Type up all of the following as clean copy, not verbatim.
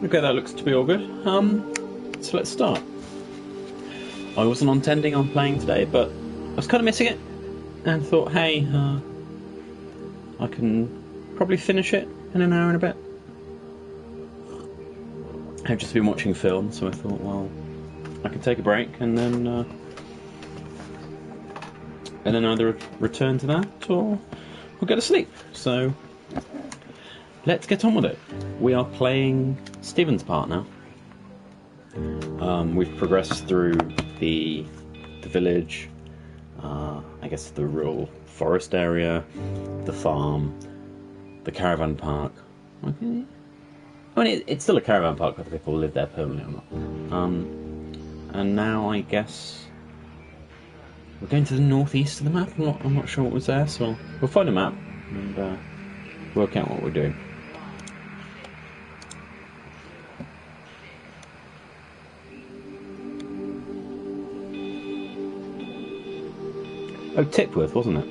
Okay, that looks to be all good. So let's start. I wasn't intending on playing today, but I was kind of missing it, and thought, hey, I can probably finish it in an hour and a bit. I've just been watching film, so I thought, well, I can take a break and then either return to that or go to sleep. So let's get on with it. We are playing Stephen's part now. We've progressed through the village, I guess the rural forest area, the farm, the caravan park. Okay. I mean, it's still a caravan park, whether people live there permanently or not. And now I guess we're going to the northeast of the map. I'm not sure what was there, so we'll find a map and work out what we're doing. Oh, Tipworth, wasn't it?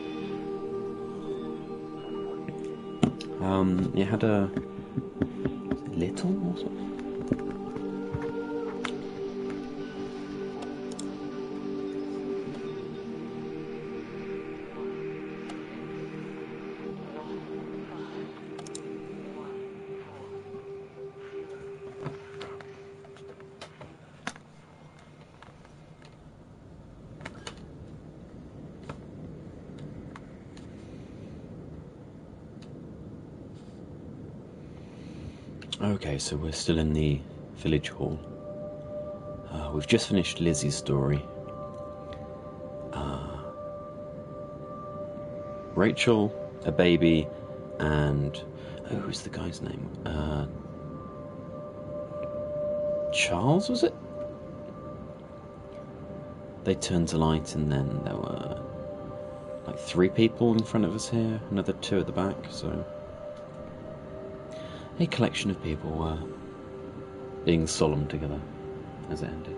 You had a little or something? Okay, so we're still in the village hall. We've just finished Lizzie's story. Rachel, a baby, and... oh, who's the guy's name? Charles, was it? They turned to light, and then there were like 3 people in front of us here, another 2 at the back, so... a collection of people were being solemn together as it ended.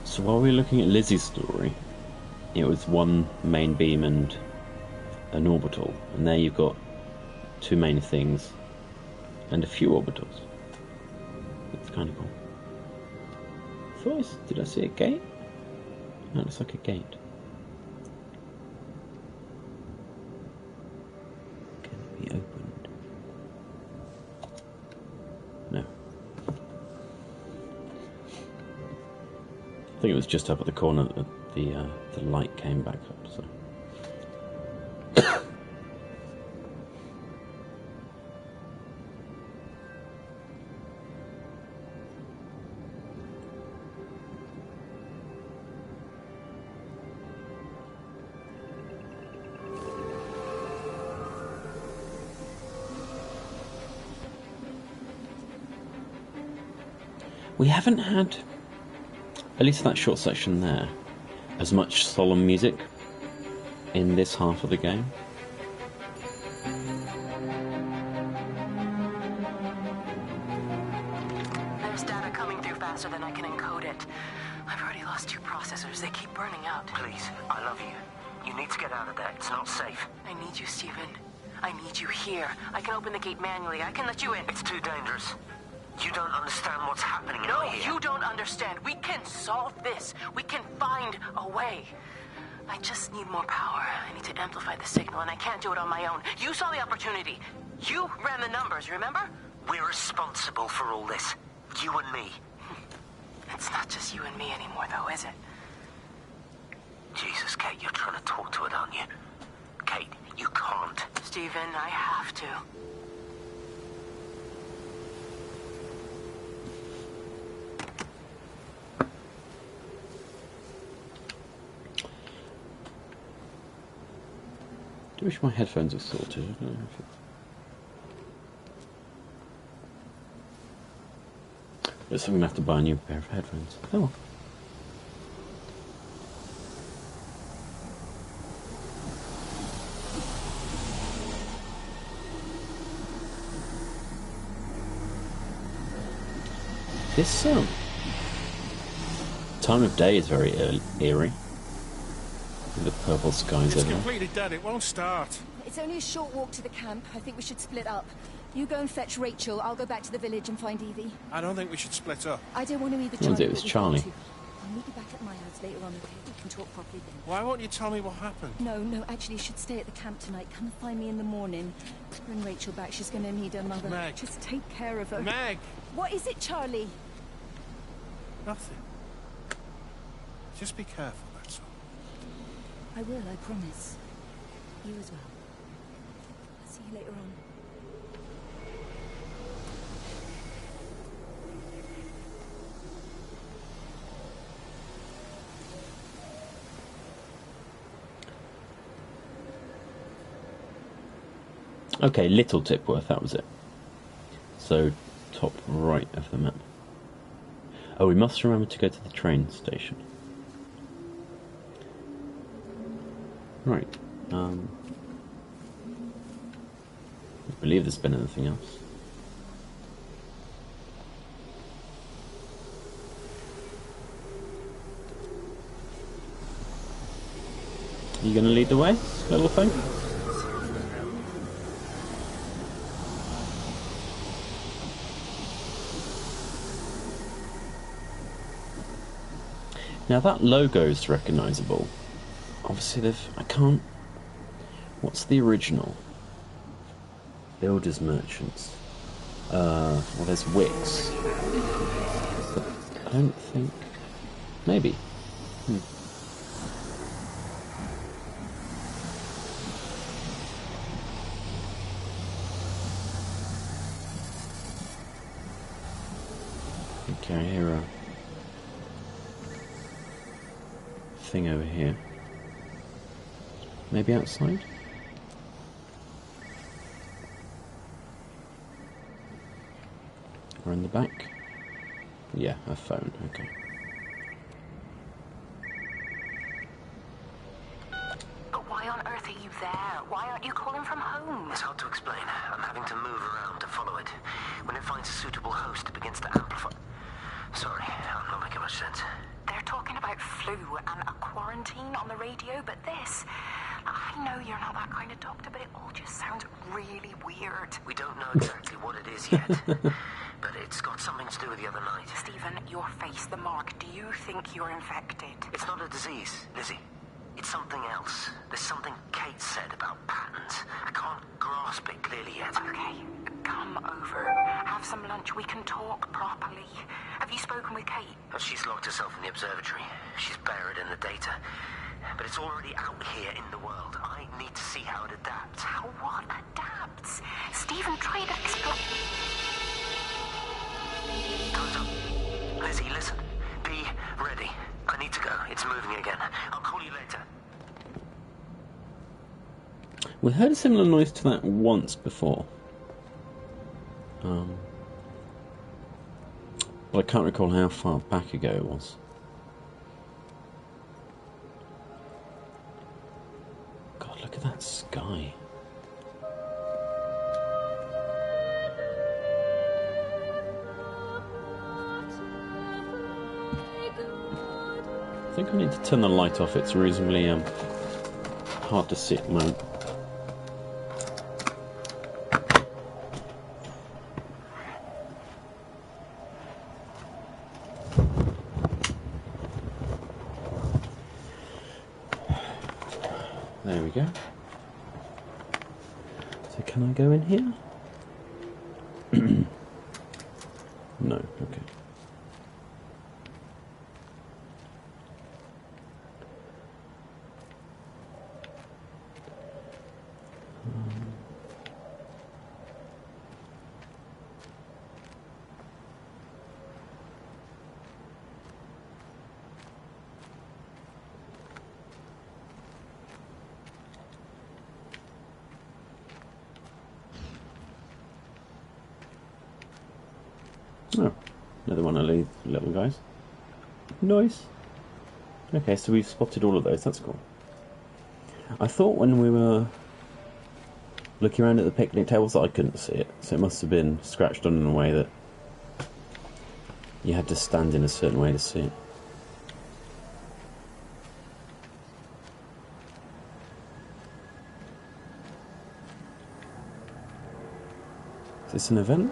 So while we were looking at Lizzie's story, it was 1 main beam and an orbital, and there you've got 2 main things and a few orbitals. That's kind of cool. Did I see a gate? No, it looks like a gate. Can it be opened? No. I think it was just up at the corner that the light came back up, so... We haven't had, at least that short section there, as much solemn music in this half of the game. There's data coming through faster than I can encode it. I've already lost 2 processors. They keep burning out. Please, I love you. You need to get out of there. It's not safe. I need you, Stephen. I need you here. I can open the gate manually. I can let you in. It's too dangerous. You don't understand what's happening No, out here. you don't understand. We can solve this. We can find a way. I just need more power. I need to amplify the signal, and I can't do it on my own. You saw the opportunity. You ran the numbers, remember? We're responsible for all this. You and me. It's not just you and me anymore, though, is it? Jesus, Kate, you're trying to talk to it, aren't you? Kate, you can't. Stephen, I have to. I wish my headphones were sorted. I don't know if I'm going to have to buy a new pair of headphones. Oh well. This time of day is very eerie. With the purple skies It's everywhere. completely dead. It won't start. It's only a short walk to the camp. I think we should split up. You go and fetch Rachel. I'll go back to the village and find Evie. I don't think we should split up. I don't want to either, What was Charlie. it? It was but we've Charlie. got to. I'll meet you back at my house later on, okay? We can talk properly then. Why won't you tell me what happened? No, actually, you should stay at the camp tonight. Come and find me in the morning. Bring Rachel back. She's going to need her mother. Meg. Just take care of her. Meg! What is it, Charlie? Nothing. Just be careful, that's all. I will, I promise. You as well. I'll see you later on. Okay, Little Tipworth, that was it. So, top right of the map. Oh, we must remember to go to the train station. Right. I believe there's been anything else. Are you going to lead the way, little thing? Now that logo's recognisable. Obviously I can't... What's the original? Builders Merchants. Well, there's Wix. But I don't think... Maybe. Okay, I hear a thing over here. Maybe outside? Or in the back? Yeah, a phone, okay. But why on earth are you there? Why aren't you calling from home? It's hard to explain. I'm having to move around to follow it. When it finds a suitable host, it begins to amplify. Sorry, I'm not making much sense. They're talking about flu and a quarantine on the radio, but this... I know you're not that kind of doctor, but it all just sounds really weird. We don't know exactly what it is yet, but it's got something to do with the other night. Stephen, your face, the mark, do you think you're infected? It's not a disease, Lizzie. It's something else. There's something Kate said about patterns. I can't grasp it clearly yet. Okay, come over. Have some lunch. We can talk properly. Have you spoken with Kate? She's locked herself in the observatory. She's buried in the data. But it's already out here in the world. I need to see how it adapts. How what adapts? Stephen, try to explain. Time's up. Lizzie, listen. Be ready. I need to go. It's moving again. I'll call you later. We heard a similar noise to that once before. But I can't recall how far back ago it was. God, look at that sky. I think I need to turn the light off. It's reasonably hard to see at the moment. Can I go in here? No, okay. Oh, another one of these little guys. Nice. Okay, so we've spotted all of those, that's cool. I thought when we were looking around at the picnic tables that I couldn't see it, so it must have been scratched on in a way that you had to stand in a certain way to see it. Is this an event?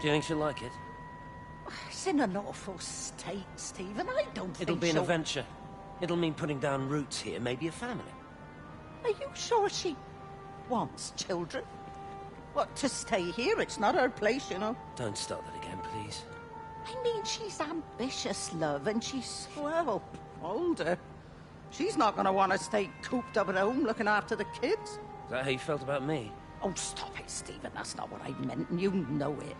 Do you think she'll like it? It's in an awful state, Stephen. I don't think It'll be an she'll... adventure. It'll mean putting down roots here, maybe a family. Are you sure she wants children? What, to stay here? It's not her place, you know. Don't start that again, please. I mean, she's ambitious, love, and she's, well, older. She's not going to want to stay cooped up at home looking after the kids. Is that how you felt about me? Oh, stop it, Stephen. That's not what I meant, and you know it.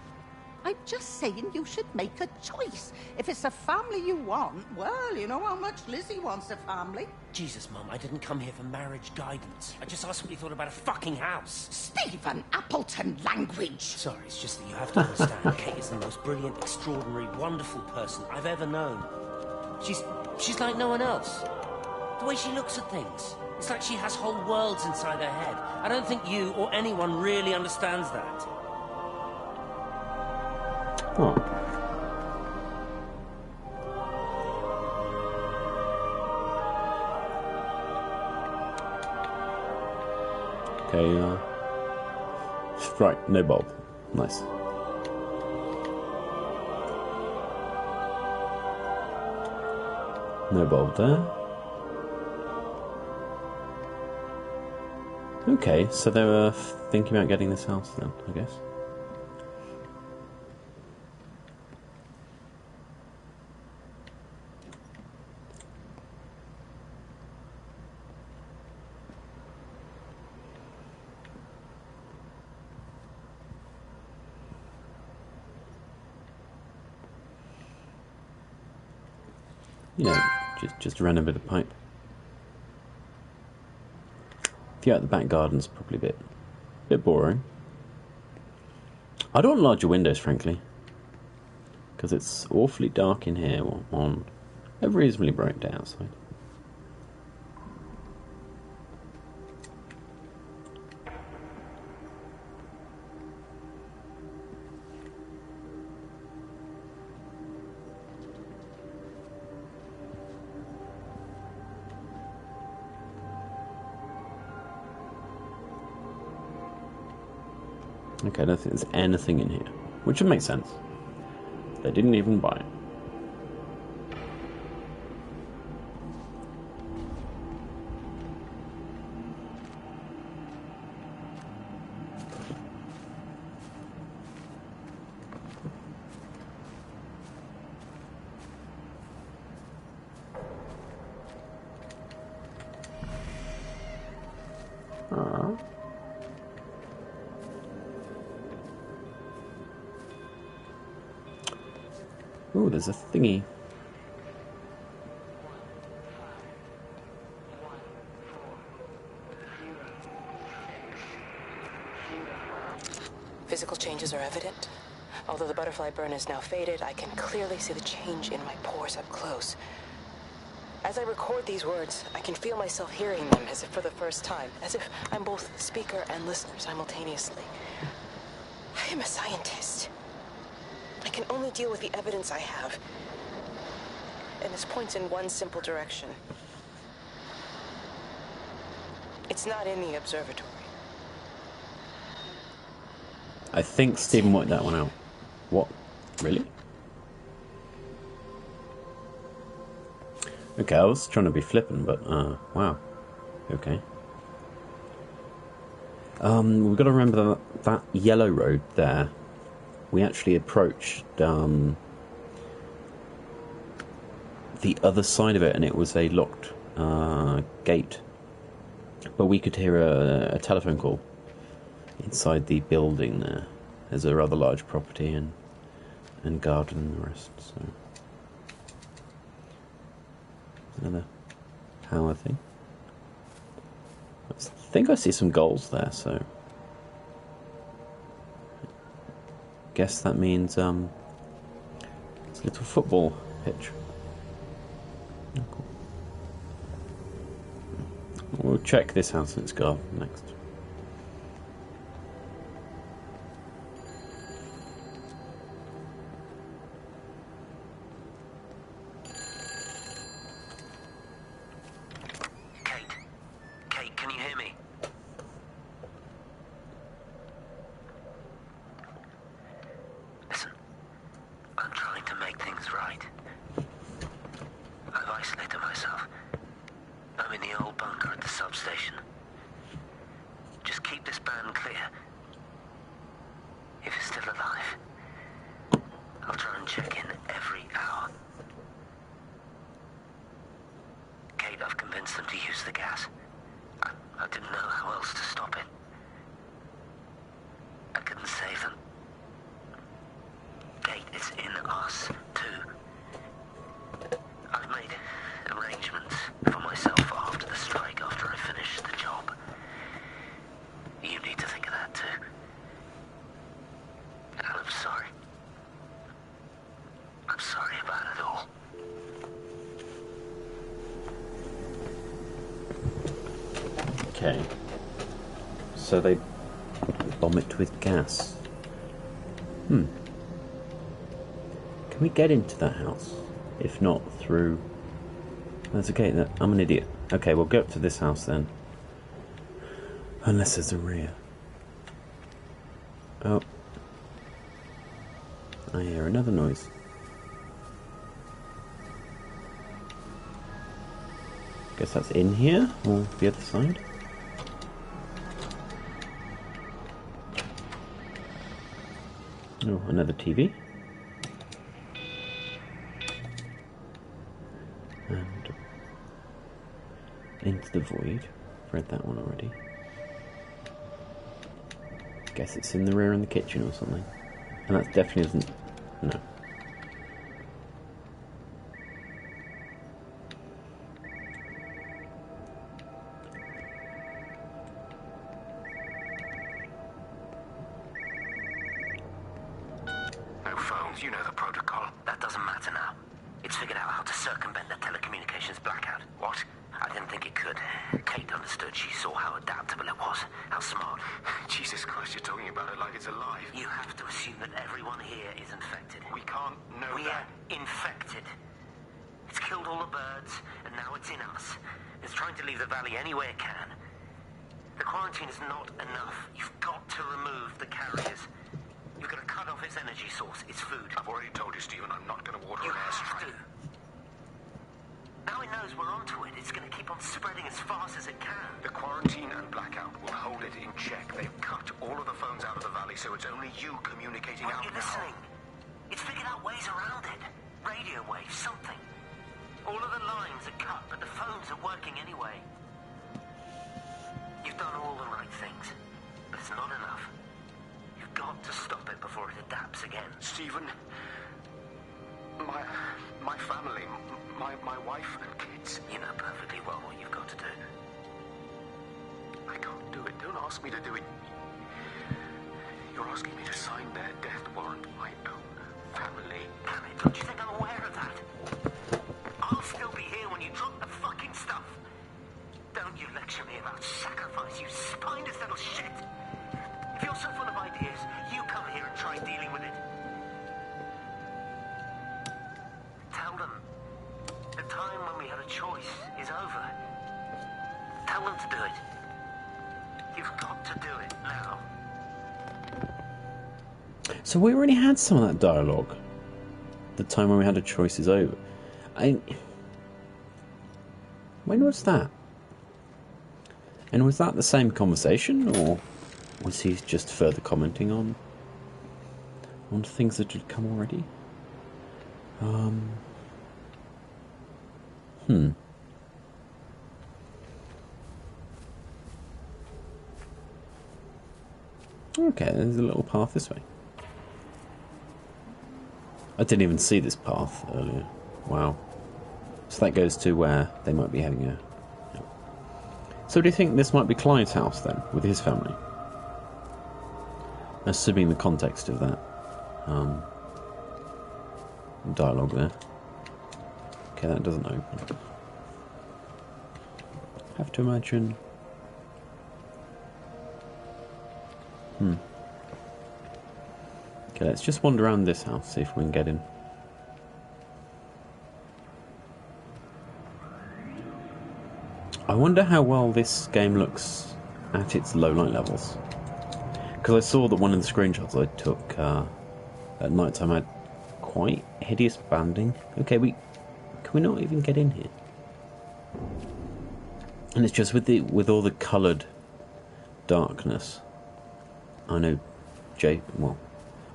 I'm just saying you should make a choice. If it's a family you want, well, you know how much Lizzie wants a family. Jesus, Mum, I didn't come here for marriage guidance. I just asked what you thought about a fucking house. Stephen, Appleton language. Sorry, it's just that you have to understand Kate is the most brilliant, extraordinary, wonderful person I've ever known. She's like no one else. The way she looks at things. It's like she has whole worlds inside her head. I don't think you or anyone really understands that. Oh. Okay, right, no bulb. Nice. No bulb there. Okay, so they were thinking about getting this house then, I guess. You know, just a random bit of pipe. View out the back garden's probably a bit boring. I don't want larger windows, frankly, because it's awfully dark in here on a reasonably bright day outside. Okay, I don't think there's anything in here, which would make sense. They didn't even buy it. Oh, there's a thingy. Physical changes are evident. Although the butterfly burn is now faded, I can clearly see the change in my pores up close. As I record these words, I can feel myself hearing them as if for the first time, as if I'm both speaker and listener simultaneously. I am a scientist. I can only deal with the evidence I have. And this points in one simple direction. It's not in the observatory. I think Stephen worked that one out. What? Really? Okay, I was trying to be flippant, but wow. Okay. We've got to remember that yellow road there. We actually approached the other side of it, and it was a locked gate. But we could hear a telephone call inside the building there. There's a rather large property and garden and the rest. So another power thing. I think I see some goals there, so guess that means it's a little football pitch. Oh, cool. We'll check this house and its garden next. Kate, can you hear me? Listen, I'm trying to make things right. I've isolated myself. I'm in the old bunker at the substation. Just keep this band clear. If it's still alive, I'll try and check in every hour. Kate, I've convinced them to use the gas. I didn't know how else to stop it. I couldn't save them. Kate, it's in us, too. I've made arrangements for myself after the strike, after I finish the job. You need to think of that, too. And I'm sorry. I'm sorry about it all. Okay. So they bomb it with gas. Can we get into that house? If not through... That's okay, I'm an idiot. Okay, we'll go up to this house then. Unless there's a rear. Oh. I hear another noise. Guess that's in here, or the other side. Oh, another TV. And Into the Void. Read that one already. Guess it's in the rear in the kitchen or something. And that definitely isn't... No. No phones, you know the protocol. That doesn't matter now. It's figured out how to circumvent the telecommunications blackout. What? I didn't think it could. Kate understood. She saw how adaptable it was. How smart. Jesus Christ, you're talking about it like it's alive. You have to assume that everyone here is infected. We can't know that. We are infected. It's killed all the birds, and now it's in us. It's trying to leave the valley any way it can. The quarantine is not enough. You've got to remove the carriers. You've got to cut off its energy source, its food. I've already told you, Stephen, I'm not going to water an airstrike. You have to. Now it knows we're onto it. It's going to keep on spreading as fast as it can. The quarantine and blackout will hold it in check. They've cut all of the phones out of the valley, so it's only you communicating out now. Are you listening? It's figured out ways around it. Radio waves, something. All of the lines are cut, but the phones are working anyway. You've done all the right things, but it's not enough. You've got to stop it before it adapts again. Stephen, my family, my wife and kids. You know perfectly well what you've got to do. I can't do it. Don't ask me to do it. You're asking me to sign their death warrant. My own family. Damn it, don't you think I'm aware of that? I'll I'll still be here when you drop the fucking stuff. Don't you lecture me about sacrifice, you spineless little shit. If you're so full of ideas, you come here and try dealing with it. Tell them the time when we had a choice is over. Tell them to do it. You've got to do it now. So we already had some of that dialogue. The time when we had a choice is over. When was that? And was that the same conversation, or was he just further commenting on things that had come already? Okay, there's a little path this way. I didn't even see this path earlier. Wow. So that goes to where they might be having a... Yeah. So do you think this might be Clyde's house then, with his family? Assuming the context of that dialogue there. Okay, that doesn't open. Have to imagine... Okay, let's just wander around this house, see if we can get in. I wonder how well this game looks at its low light levels. Because I saw that one of the screenshots I took at night time had quite hideous banding. Okay, can we not even get in here? And it's just with all the coloured darkness. I know well,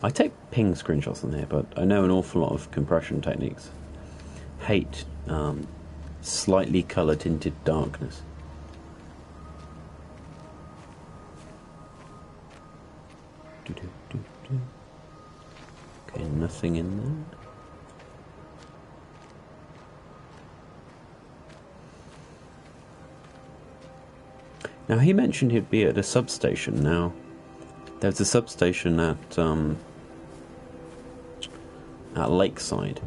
I take ping screenshots on here, but I know an awful lot of compression techniques hate slightly colour tinted darkness. Okay, nothing in there. Now he mentioned he'd be at a substation. Now there's a substation at Lakeside.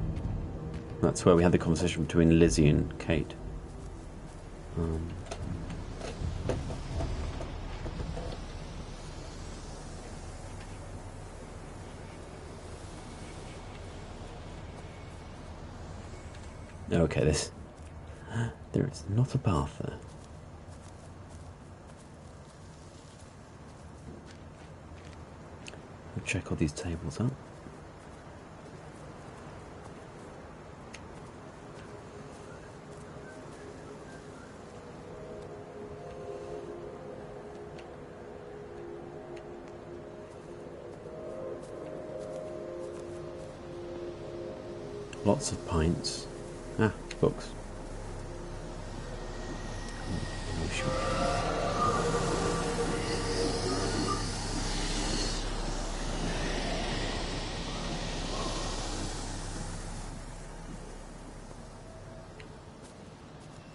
That's where we had the conversation between Lizzie and Kate. Okay, there is not a path there. I'll check all these tables up. Lots of pints. Ah, books.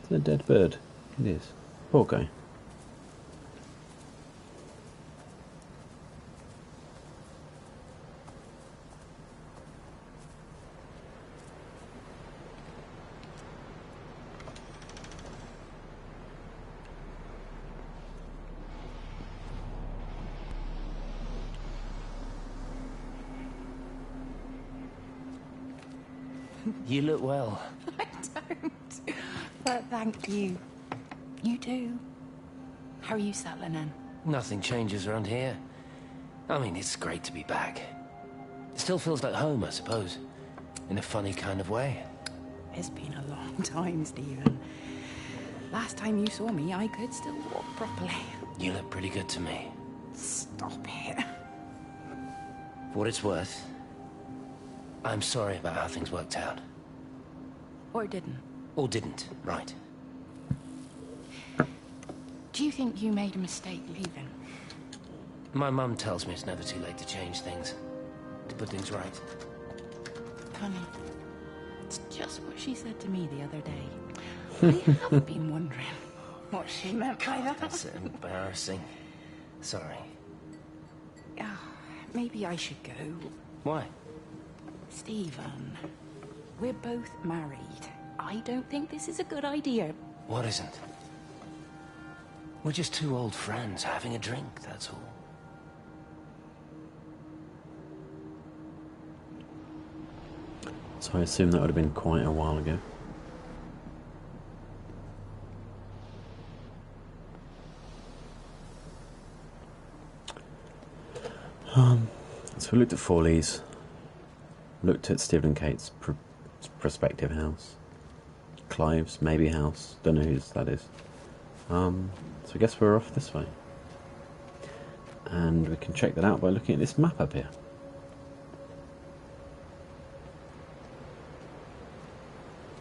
It's a dead bird. It is. Poor guy. You look well. I don't. But thank you. You do. How are you settling in? Nothing changes around here. I mean, it's great to be back. It still feels like home, I suppose. In a funny kind of way. It's been a long time, Stephen. Last time you saw me, I could still walk properly. You look pretty good to me. Stop it. For what it's worth, I'm sorry about how things worked out. Or didn't. Or didn't, right. Do you think you made a mistake leaving? My mum tells me it's never too late to change things. To put things right. Funny. It's just what she said to me the other day. I have been wondering what she meant by that. That's embarrassing. Sorry. Maybe I should go. Why? Stephen, we're both married. I don't think this is a good idea. What isn't? We're just two old friends having a drink, that's all. So I assume that would have been quite a while ago. So we looked at Forley's, looked at Stephen and Kate's prospective house, Clive's maybe house, don't know whose that is. So I guess we're off this way. And we can check that out by looking at this map up here.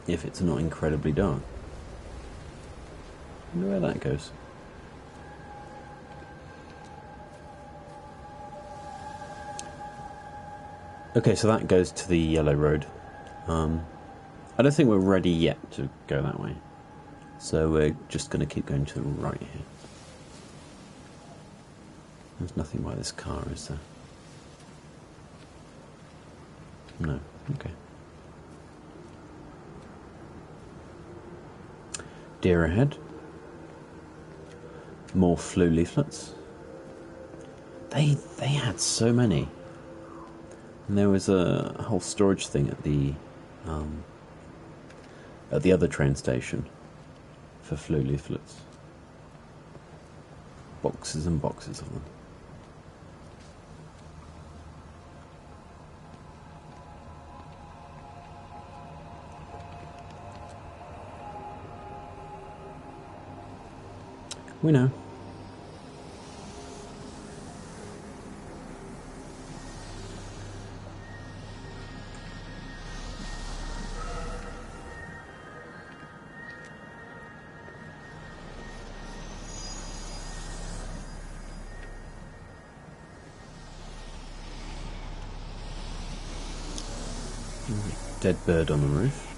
If it's not incredibly dark. I wonder where that goes. Okay, so that goes to the yellow road. I don't think we're ready yet to go that way. So we're just going to keep going to the right here. There's nothing by this car, is there? No, okay. Deer ahead. More flu leaflets. They had so many. And there was a whole storage thing at the other train station for flu leaflets. Boxes and boxes of them. We know. Dead bird on the roof.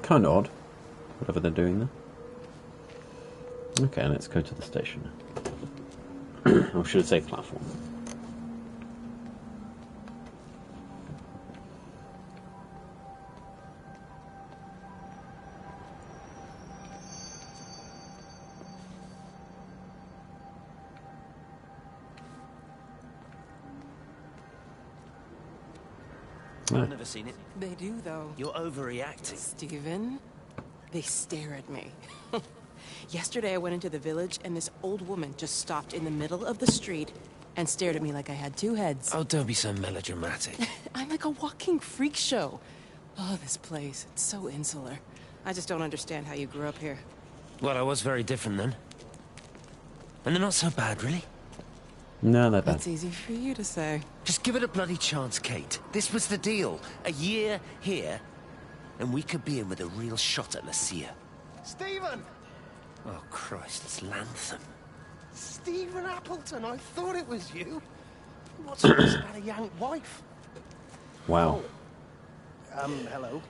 Kind of odd, whatever they're doing there. Okay, let's go to the station. Or should I say platform? I've never seen it. They do, though. You're overreacting. Stephen, they stare at me. Yesterday I went into the village and this old woman just stopped in the middle of the street and stared at me like I had two heads. Oh, don't be so melodramatic. I'm like a walking freak show. Oh, this place, it's so insular. I just don't understand how you grew up here. Well, I was very different then. And they're not so bad, really. No, they're bad. That's easy for you to say. Just give it a bloody chance, Kate. This was the deal. A year here, and we could be in with a real shot at Lucia. Stephen! Oh, Christ, it's Lantham. Stephen Appleton, I thought it was you. What's this about a young wife? Wow. Hello.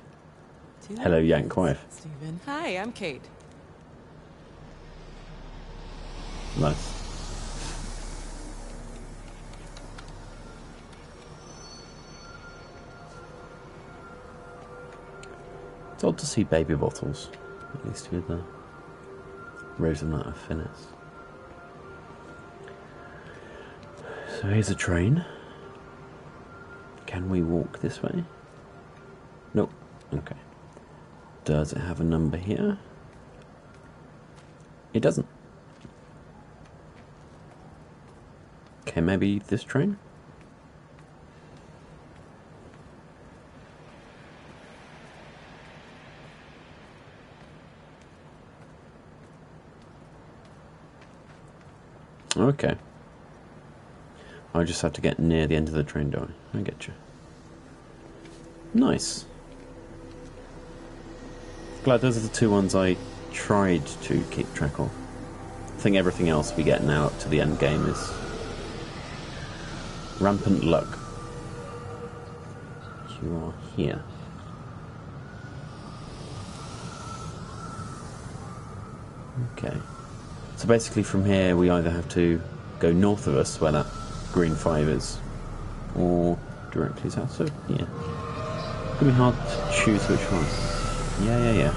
Hello, yank wife. Stephen. Hi, I'm Kate. Nice. It's odd to see baby bottles, at least with a rose amount of finesse. So here's a train. Can we walk this way? Nope. Okay. Does it have a number here? It doesn't. Okay, maybe this train? Okay. I just have to get near the end of the train, don't I? I get you. Nice. Glad those are the two ones I tried to keep track of. I think everything else we get now up to the end game is rampant luck. You are here. Okay. So basically from here we either have to go north of us where that green 5 is, or directly south. So yeah, it's gonna be hard to choose which one. Yeah.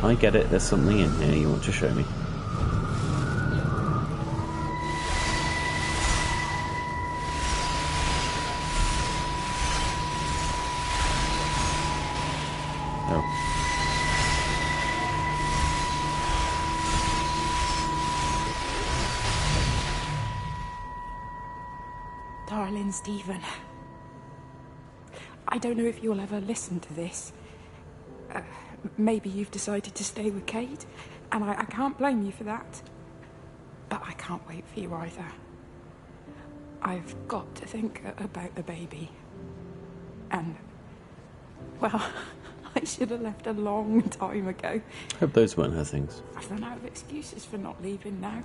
I get it. There's something in here you want to show me. Oh. Darling Stephen, I don't know if you'll ever listen to this. Maybe you've decided to stay with Kate, and I can't blame you for that. But I can't wait for you either. I've got to think about the baby. And, well, I should have left a long time ago. Hope those weren't her things. I've run out of excuses for not leaving now.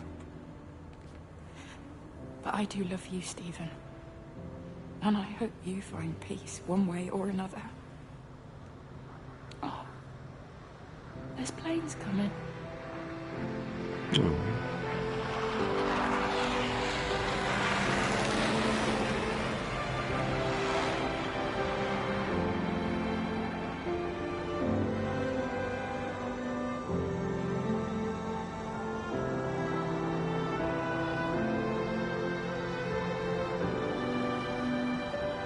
But I do love you, Stephen. And I hope you find peace one way or another. Oh, there's planes coming. Oh.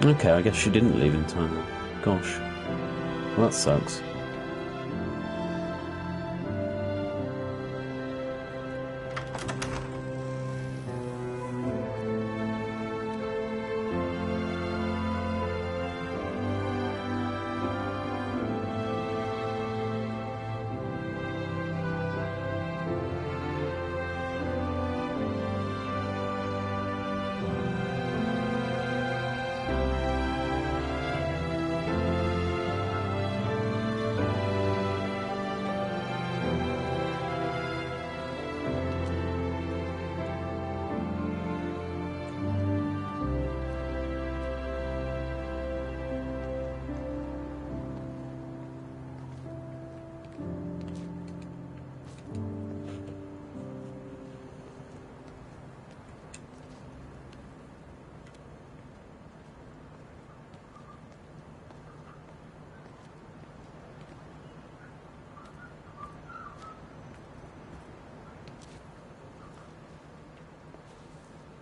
Okay, I guess she didn't leave in time then. Gosh. Well, that sucks.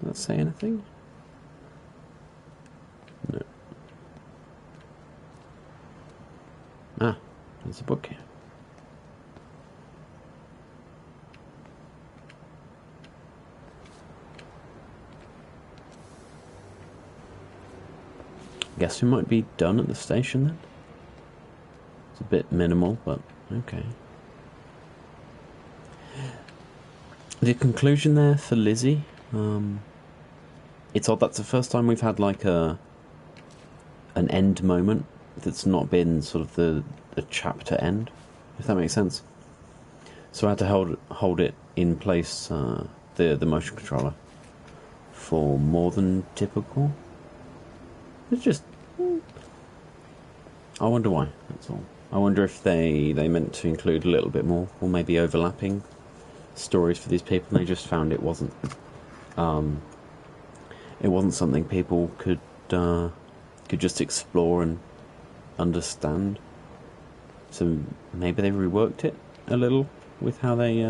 Does that say anything? No. Ah, there's a book here. Guess we might be done at the station then. It's a bit minimal, but okay. The conclusion there for Lizzie. It's odd. That's the first time we've had like an end moment that's not been sort of the chapter end, if that makes sense. So I had to hold it in place, the motion controller, for more than typical. It's just, I wonder why. That's all. I wonder if they meant to include a little bit more, or maybe overlapping stories for these people, and they just found it wasn't something people could just explore and understand. So maybe they reworked it a little with how they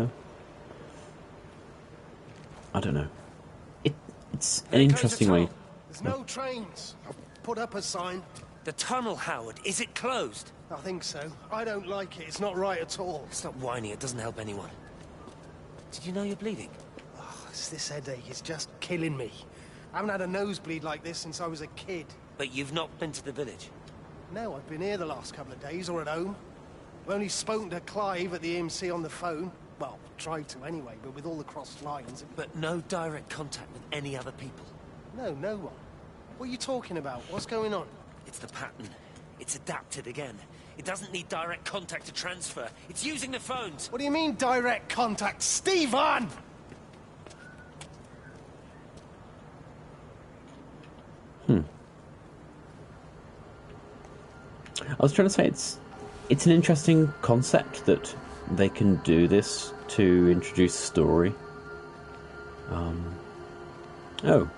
I don't know. It's an interesting way. There's no trains. I've put up a sign. The tunnel, Howard, is it closed? I think so. I don't like it. It's not right at all. Stop whining, it doesn't help anyone. Did you know you're bleeding? Oh, this headache is just killing me. I haven't had a nosebleed like this since I was a kid. But you've not been to the village? No, I've been here the last couple of days, or at home. I've only spoken to Clive at the EMC on the phone. Well, tried to anyway, but with all the crossed lines... But no direct contact with any other people? No, no one. What are you talking about? What's going on? It's the pattern. It's adapted again. It doesn't need direct contact to transfer. It's using the phones. What do you mean, direct contact? Stephen! I was trying to say it's an interesting concept that they can do this to introduce a story. Oh.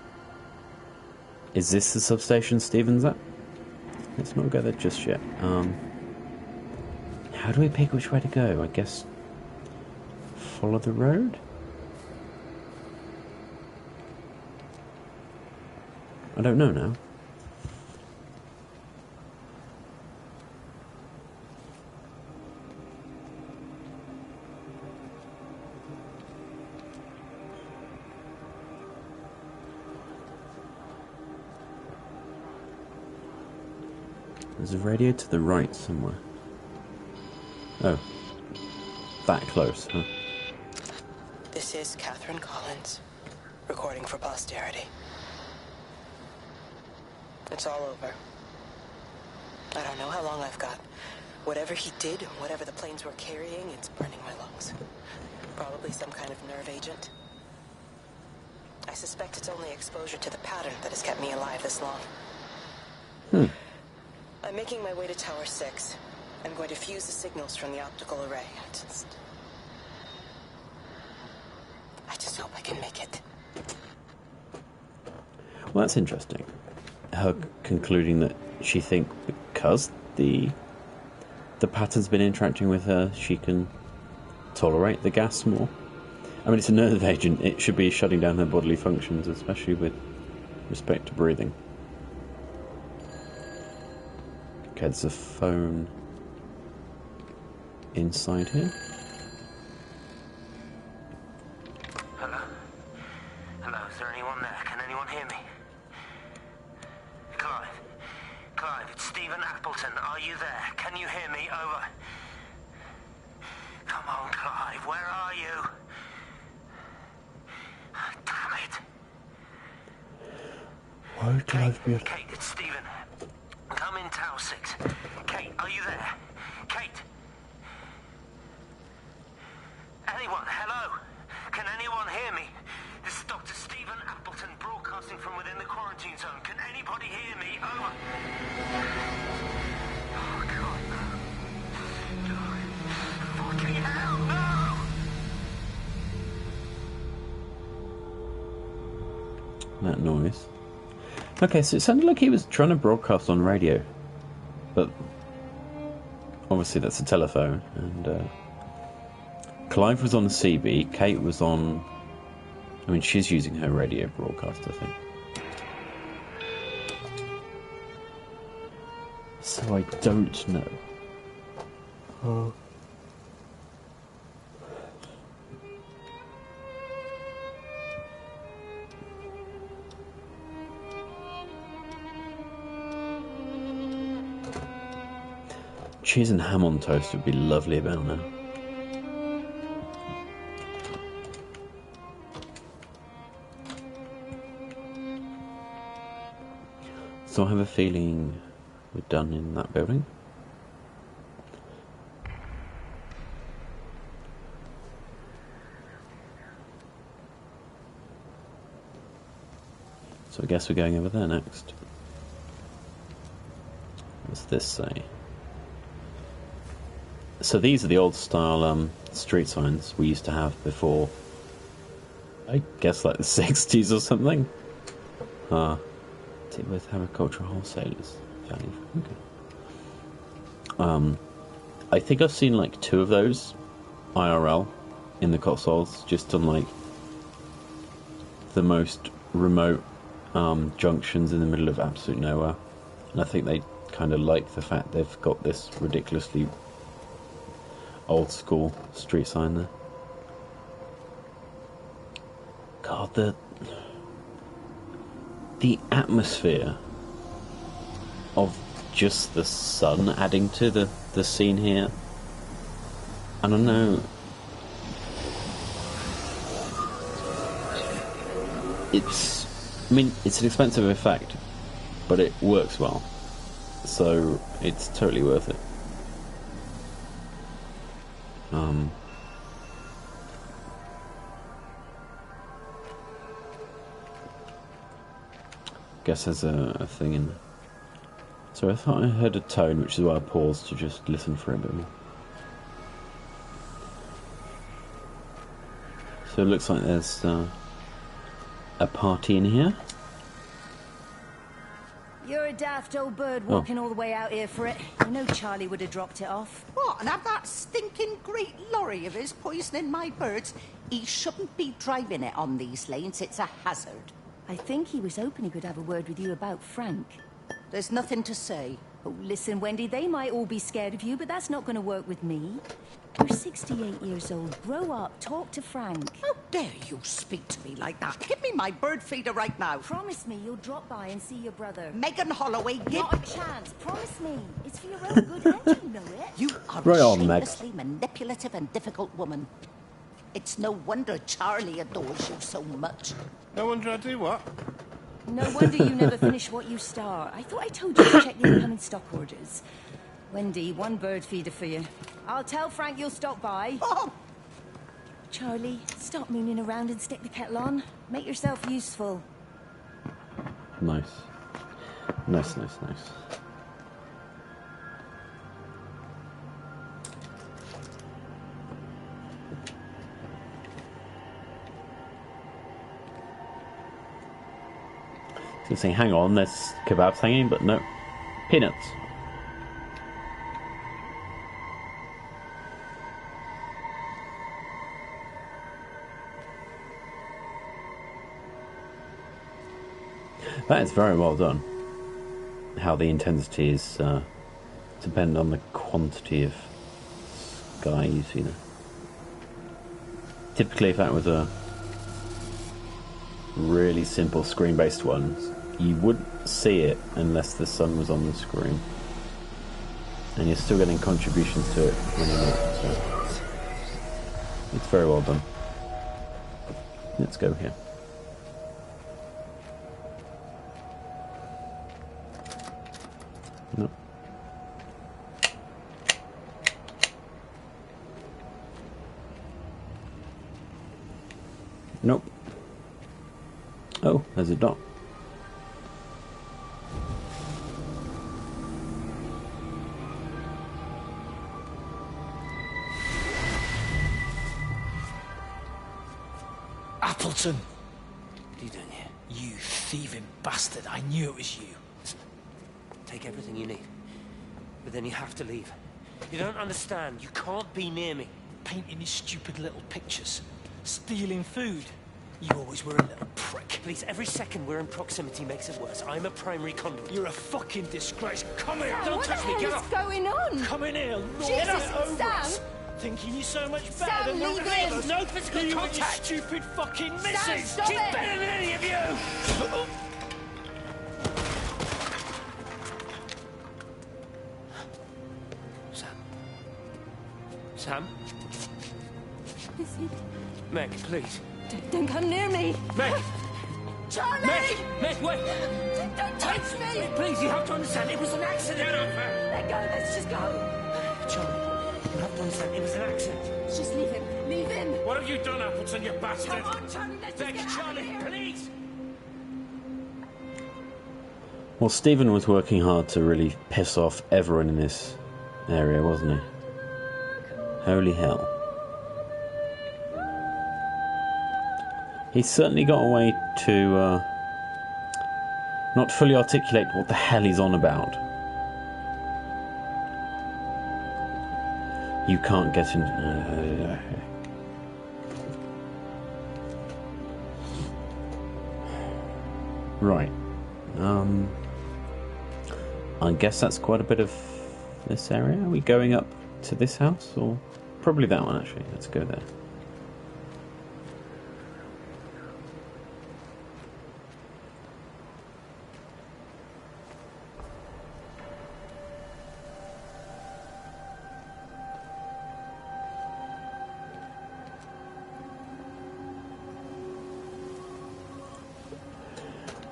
Is this the substation Stephen's at? Let's not go there just yet. How do we pick which way to go? I guess follow the road? I don't know now. There's a radio to the right somewhere. Oh. That close, huh? This is Catherine Collins, recording for posterity. It's all over. I don't know how long I've got. Whatever he did, whatever the planes were carrying, it's burning my lungs. Probably some kind of nerve agent. I suspect it's only exposure to the pattern that has kept me alive this long. I'm making my way to Tower 6. I'm going to fuse the signals from the optical array. I just hope I can make it. Well, that's interesting. Her concluding that she thinks because the pattern's been interacting with her, she can tolerate the gas more. I mean, it's a nerve agent. It should be shutting down her bodily functions, especially with respect to breathing. Okay, there's a phone inside here. Hello? Hello, is there anyone there? Can anyone hear me? Clive? Clive, it's Stephen Appleton. Are you there? Can you hear me? Over. Come on, Clive, where are you? Damn it. Why do I feel... Kate, it's Stephen. Come in Tower 6. Kate, are you there? Kate? Anyone? Hello? Can anyone hear me? This is Dr. Stephen Appleton broadcasting from within the quarantine zone. Can anybody hear me? Over. Oh, God, no. No. Fucking hell, no! That noise. Okay, so it sounded like he was trying to broadcast on radio. But obviously that's a telephone, and Clive was on the CB, Kate was on... I mean, she's using her radio broadcast, I think. So I don't know. Oh. Cheese and ham on toast would be lovely about now. So I have a feeling we're done in that building. So I guess we're going over there next. What's this say? So these are the old style street signs we used to have before, I guess like the 60s or something. With agricultural wholesalers. Okay. I think I've seen like 2 of those IRL in the Cotswolds, just on like the most remote junctions in the middle of absolute nowhere. And I think they kind of like the fact they've got this ridiculously old school street sign there. God, the atmosphere of just the sun adding to the scene here. I don't know. I mean, it's an expensive effect, but it works well. So it's totally worth it. Guess there's a thing in there. So I thought I heard a tone, which is why I paused to just listen for a bit more. So it looks like there's a party in here. You're a daft old bird walking all the way out here for it. You know Charlie would have dropped it off. What, and have that stinking great lorry of his poisoning my birds? He shouldn't be driving it on these lanes. It's a hazard. I think he was hoping he could have a word with you about Frank. There's nothing to say. Oh, listen, Wendy, they might all be scared of you, but that's not going to work with me. You're 68 years old. Grow up. Talk to Frank. How dare you speak to me like that? Give me my bird feeder right now. Promise me you'll drop by and see your brother. Megan Holloway, give... Not a chance. Promise me. It's for your own good, don't you know it? You are Right a on, Meg. shamelessly manipulative and difficult woman. It's no wonder Charlie adores you so much. No wonder I do what? No wonder you never finish what you start. I thought I told you to check the incoming stock orders. Wendy, one bird feeder for you. I'll tell Frank you'll stop by. Oh, Charlie, stop mooning around and stick the kettle on. Make yourself useful. Nice. Nice, nice, nice. I was going to say, hang on, there's kebabs hanging, but no. Peanuts. That is very well done. How the intensity is depend on the quantity of sky you see there. Typically, if that was a really simple screen-based one, you wouldn't see it unless the sun was on the screen, and you're still getting contributions to it when you're not. So it's very well done. Let's go here. Nope. Nope. Oh, there's a dot. Appleton! What are you doing here? You thieving bastard. I knew it was you. Take everything you need. But then you have to leave. You don't understand. You can't be near me. Painting these stupid little pictures. Stealing food. You always were a little prick. Please, every second we're in proximity makes it worse. I'm a primary conduit. You're a fucking disgrace. Come here! Don't what touch the me, hell get is off! going on? Come in here, Lord. Jesus, Get it over Sam! us. Thinking you're so much better Sam, than leave none of him. us. No physical You and your contact. stupid fucking missus! stop She's it. better than any of you! Sam? Is he... Meg, please. Don't come near me! Meg! Charlie! Meg, wait! Don't touch me! Please, you have to understand, it was an accident! Let go, let's just go! Charlie, you have to understand, it was an accident. Just leave him, leave him! What have you done, Appleton, you bastard? Come on, Charlie, let's just Meg, get out of Charlie, here! please! Well, Stephen was working hard to really piss off everyone in this area, wasn't he? Holy hell. He's certainly got a way to not fully articulate what the hell he's on about. You can't get in... Right. I guess that's quite a bit of this area. Are we going up to this house? Or probably that one, actually. Let's go there.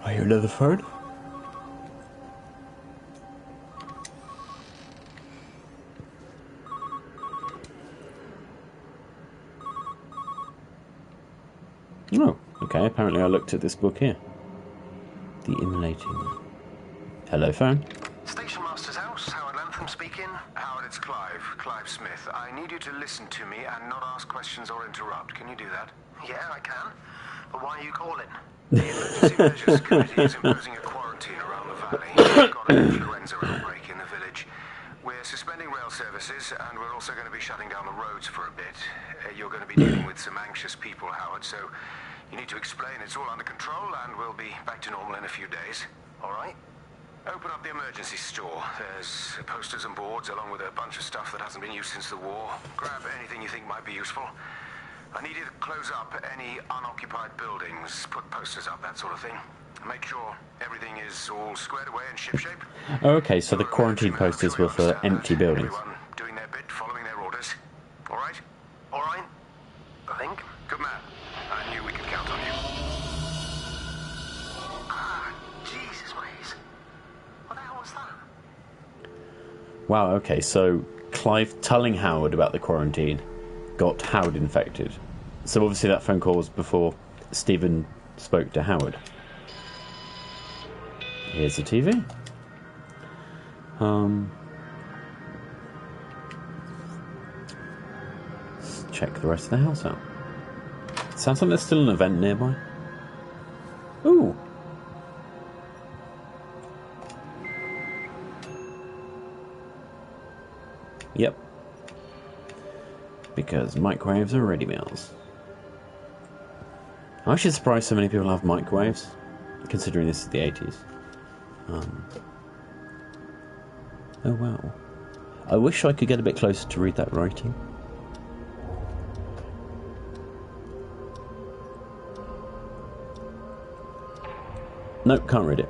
I hear another phone. Oh, okay. Apparently I looked at this book here. The Immolating. Hello, phone. Station Master's house, Howard Lantham speaking. Howard, it's Clive Smith. I need you to listen to me and not ask questions or interrupt. Can you do that? Yeah, I can. But why are you calling? The Emergency Measures Committee is imposing a quarantine around the valley. We've got an influenza outbreak in the village. We're suspending rail services, and we're also going to be shutting down the roads for a bit. You're going to be dealing with some anxious people, Howard, so you need to explain it's all under control, and we'll be back to normal in a few days. All right? Open up the emergency store. There's posters and boards, along with a bunch of stuff that hasn't been used since the war. Grab anything you think might be useful. I need you to close up any unoccupied buildings, put posters up, that sort of thing. Make sure everything is all squared away and shipshape. Oh, okay, so the quarantine posters were for empty buildings. Everyone doing their bit, following their orders. All right? All right? I think. Good man. I knew we could count on you. Ah, Jesus, Waze. What the hell was that? Wow, okay, so Clive telling Howard about the quarantine got Howard infected. So obviously that phone call was before Stephen spoke to Howard. Here's the TV. Let's check the rest of the house out. Sounds like there's still an event nearby. Ooh. Yep. Because microwaves are ready meals. I'm actually surprised so many people have microwaves, considering this is the 80s. Oh wow. I wish I could get a bit closer to read that writing. Nope, can't read it.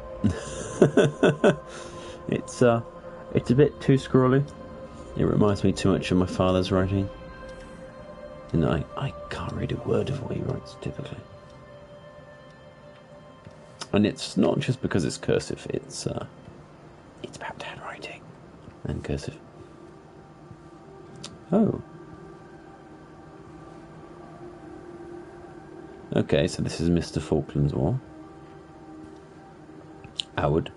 It's a bit too scrawly. It reminds me too much of my father's writing. And I can't read a word of what he writes typically. And it's not just because it's cursive, it's bad handwriting and cursive. Oh. Okay, so this is Mr. Falkland's War. Howard.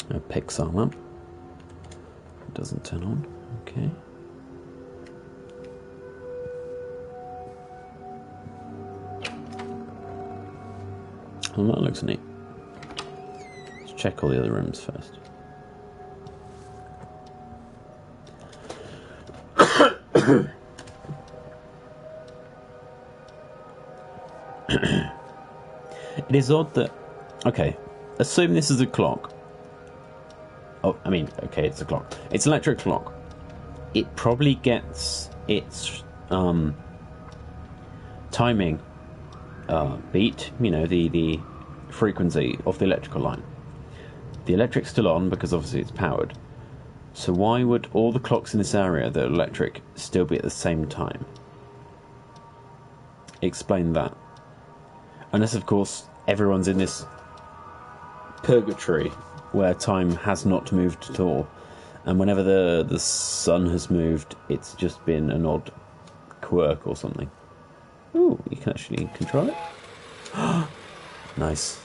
A Pixar lamp. It doesn't turn on. Okay. Oh, that looks neat. Let's check all the other rooms first. It is odd that... Okay, assume this is a clock. Oh, I mean, okay, it's a clock. It's an electric clock. It probably gets its timing beat, you know, the frequency of the electrical line. The electric's still on because obviously it's powered. So why would all the clocks in this area that are electric still be at the same time? Explain that. Unless, of course, everyone's in this purgatory where time has not moved at all, and whenever the sun has moved, it's just been an odd quirk or something. Ooh, you can actually control it. Nice.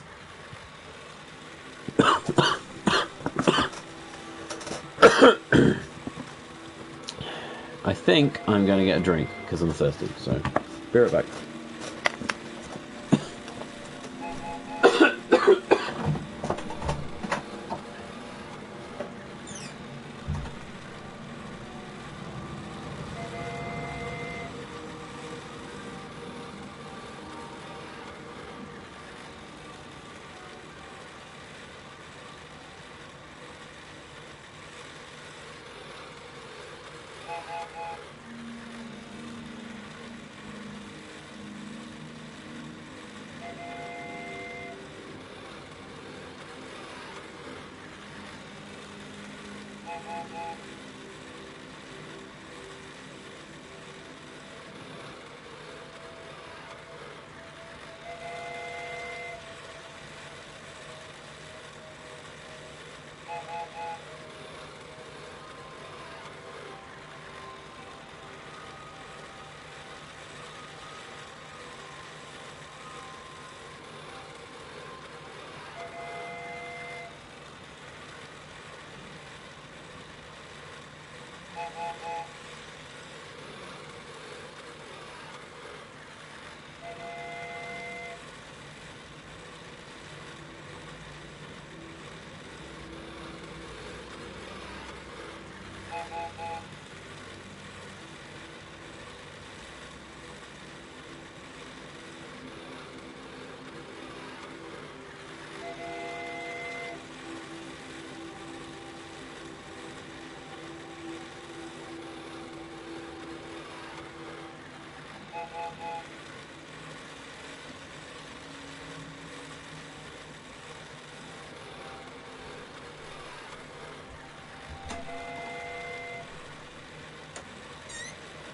I think I'm going to get a drink because I'm thirsty, so be right back.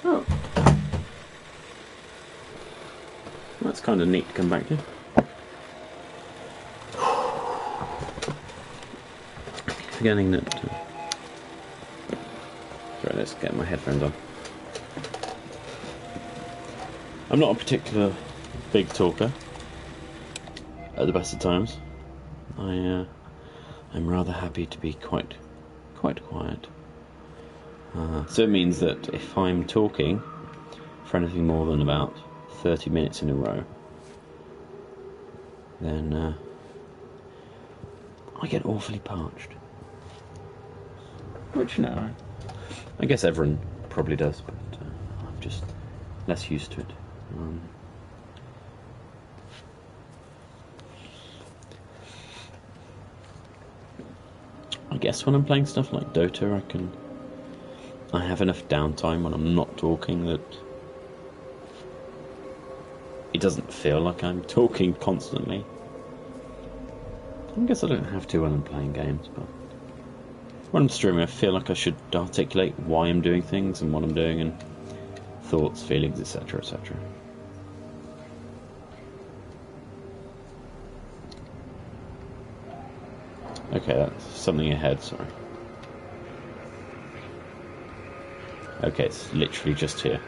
Oh. That's kind of neat to come back to. Forgetting that... Sorry, let's get my headphones on. I'm not a particular big talker at the best of times. I'm rather happy to be quite quiet. So it means that if I'm talking for anything more than about 30 minutes in a row, then I get awfully parched. Which, no, I guess everyone probably does, but I'm just less used to it. I guess when I'm playing stuff like Dota, I have enough downtime when I'm not talking that it doesn't feel like I'm talking constantly. I guess I don't have to when I'm playing games, but when I'm streaming I feel like I should articulate why I'm doing things and what I'm doing and thoughts, feelings, etc, etc. Okay, that's something ahead, sorry. Okay, it's literally just here.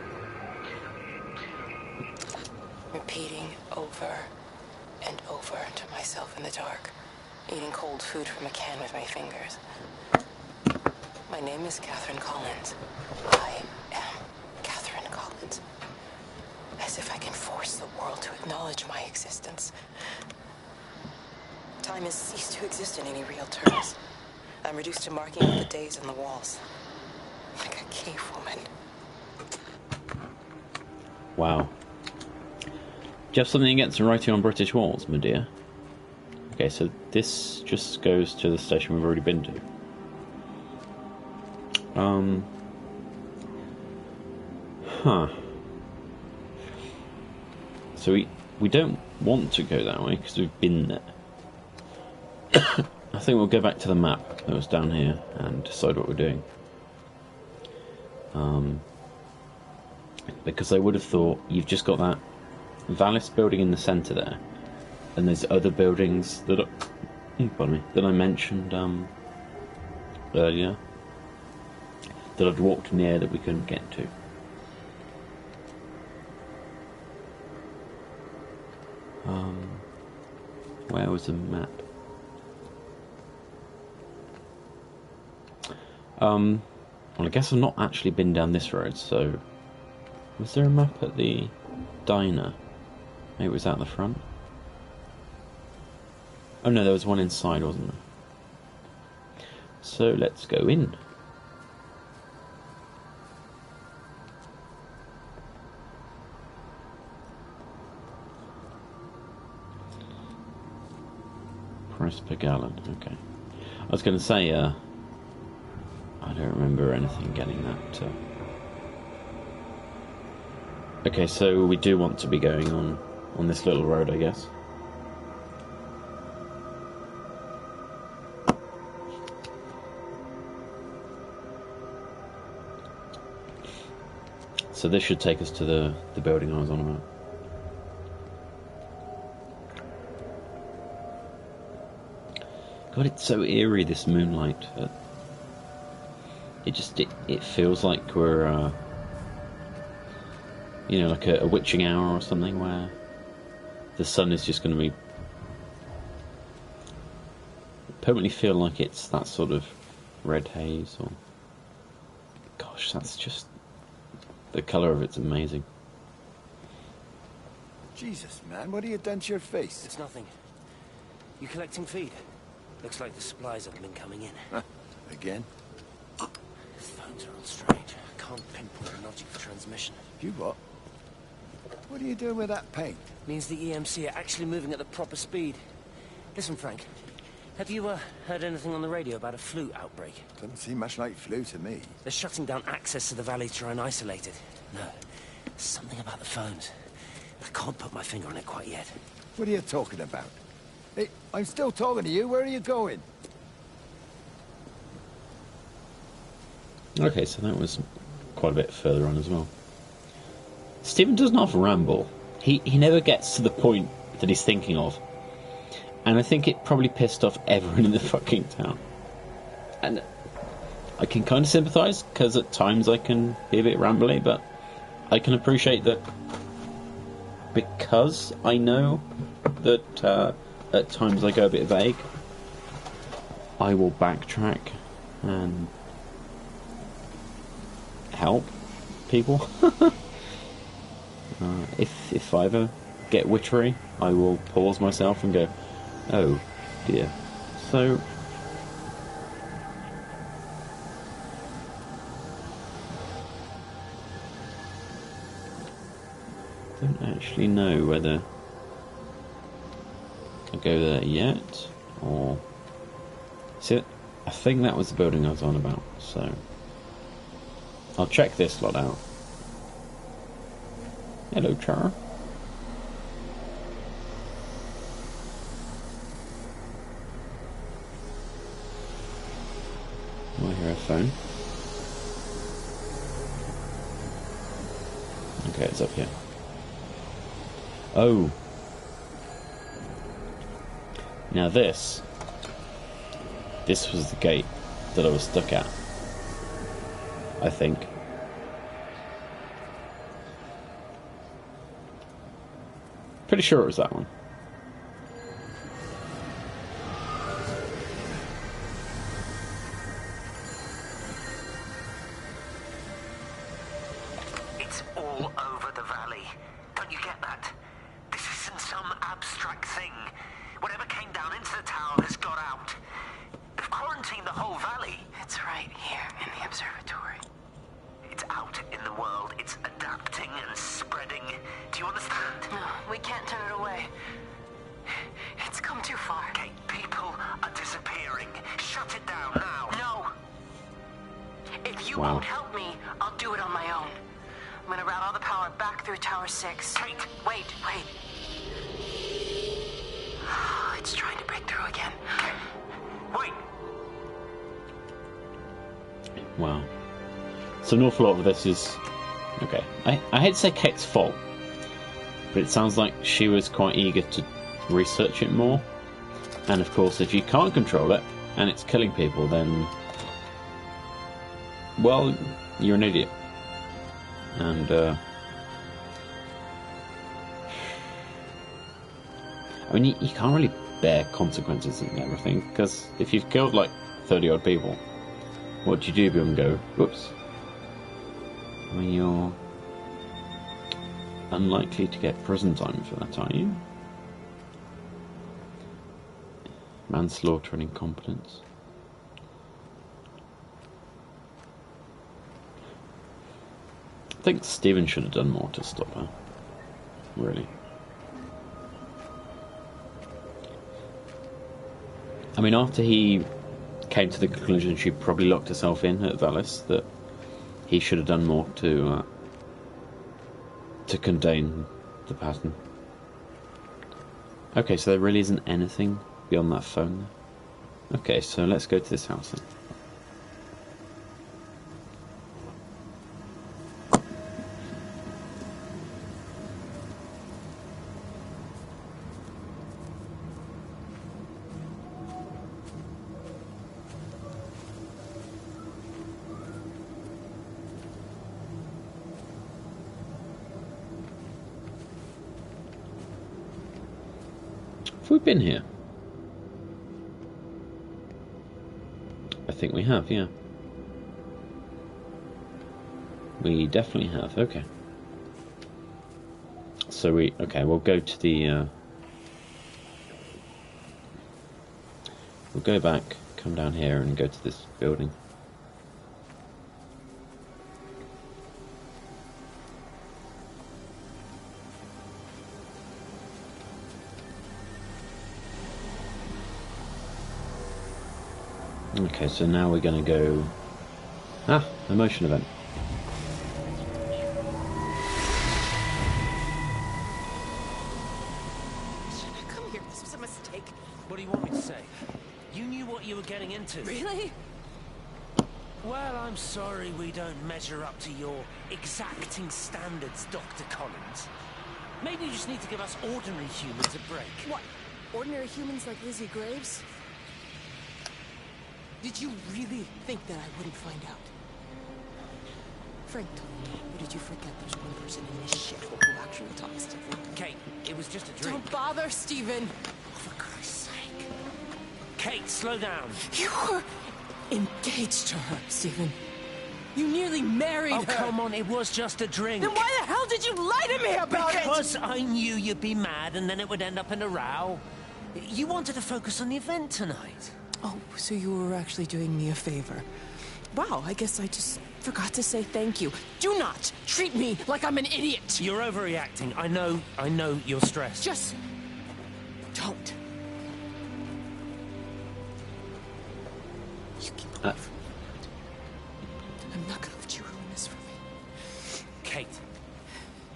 Repeating over and over to myself in the dark. Eating cold food from a can with my fingers. My name is Catherine Collins. I am Catherine Collins. As if I can force the world to acknowledge my existence. Time has ceased to exist in any real terms. I'm reduced to marking out the days on the walls. Like a cave woman. Wow. Do you have something against writing on British walls, my dear? Okay, so this just goes to the station we've already been to. So we don't want to go that way because we've been there. I think we'll go back to the map that was down here and decide what we're doing. Because I would have thought you've just got that Valis building in the centre there, and there's other buildings that are, pardon me, that I mentioned earlier that I'd walked near that we couldn't get to. Where was the map? Well, I guess I've not actually been down this road, so... Was there a map at the diner? Maybe it was out the front? Oh no, there was one inside, wasn't there? So let's go in. Price per gallon, okay. I was going to say, I don't remember anything getting that. Okay, so we do want to be going on this little road, I guess. So this should take us to the building I was on about. God, it's so eerie, this moonlight. It feels like we're, you know, like a witching hour or something where the sun is just going to be... permanently feel like it's that sort of red haze or... Gosh, that's just... the colour of it's amazing. Jesus, man, what have you done to your face? It's nothing. You collecting feed? Looks like the supplies haven't been coming in. Huh. Again? These phones are all strange. I can't pinpoint the logic for transmission. You what? What are you doing with that paint? Means the EMC are actually moving at the proper speed. Listen, Frank. Have you heard anything on the radio about a flu outbreak? Doesn't seem much like flu to me. They're shutting down access to the valley to try and isolate it. No, something about the phones. I can't put my finger on it quite yet. What are you talking about? Hey, I'm still talking to you. Where are you going? Okay, so that was quite a bit further on as well. Stephen doesn't often ramble. He never gets to the point that he's thinking of. And I think it probably pissed off everyone in the fucking town. And I can kind of sympathise, because at times I can be a bit rambly, but I can appreciate that because I know that at times I go a bit vague, I will backtrack and help people. If I ever get witchery, I will pause myself and go, oh dear. So don't actually know whether I'll go there yet, or see, I think that was the building I was on about, so I'll check this lot out. Hello, Char. Oh, I hear a phone. Okay, it's up here. Oh. Now this was the gate that I was stuck at, I think. Pretty sure it was that one. It's all over the valley. Don't you get that? This isn't some abstract thing. Whatever came down into the tower has got out. They've quarantined the whole valley. It's right here in the observatory. It's out in the world. It's adapting and spreading. Do you understand? No, we can't turn it away. It's come too far. Kate, people are disappearing. Shut it down now. No. If you Wow. won't help me, I'll do it on my own. I'm gonna route all the power back through Tower 6. Kate! Wait. It's trying to break through again. Kate! Wait! Wow. So an awful lot of this is... okay. I hate to say Kate's fault, but it sounds like she was quite eager to research it more. And of course, if you can't control it, and it's killing people, then... well, you're an idiot. And, I mean, you can't really bear consequences and everything, because if you've killed, like, 30-odd people, what do you do? People go, whoops. I mean, you're unlikely to get prison time for that, are you? Manslaughter and incompetence. I think Stephen should have done more to stop her. Really. I mean, after he came to the conclusion she probably locked herself in at Valis, that he should have done more to contain the pattern. Okay, so there really isn't anything beyond that phone. Okay, so let's go to this house then. Have we been here? I think we have, yeah. We definitely have. Okay. So we'll go to the. We'll go back, come down here, and go to this building. Okay, so now we're going to go... emotion event. Should I come here? This was a mistake. What do you want me to say? You knew what you were getting into. Really? Well, I'm sorry we don't measure up to your exacting standards, Dr. Collins. Maybe you just need to give us ordinary humans a break. What? Ordinary humans like Lizzie Graves? Did you really think that I wouldn't find out? Frank told me, or did you forget there's one person in this shithole who actually talks to them? Kate, it was just a dream. Don't bother, Stephen! For Christ's sake. Kate, slow down. You were engaged to her, Stephen. You nearly married her. Oh, come on, it was just a drink. Then why the hell did you lie to me about it? Because I knew you'd be mad and then it would end up in a row. You wanted to focus on the event tonight. Oh, so you were actually doing me a favor. Wow, I guess I just forgot to say thank you. Do not treat me like I'm an idiot. You're overreacting. I know you're stressed. Just don't. You keep away from me. I'm not gonna let you ruin this for me. Kate.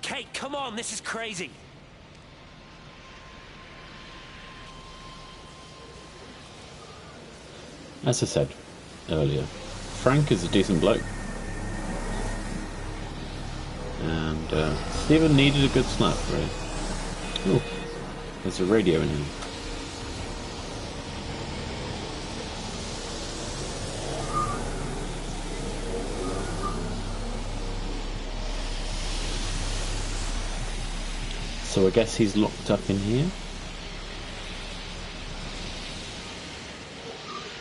Kate, come on, this is crazy. As I said earlier, Frank is a decent bloke. And Stephen needed a good slap, really. Oh, there's a radio in him. So I guess he's locked up in here.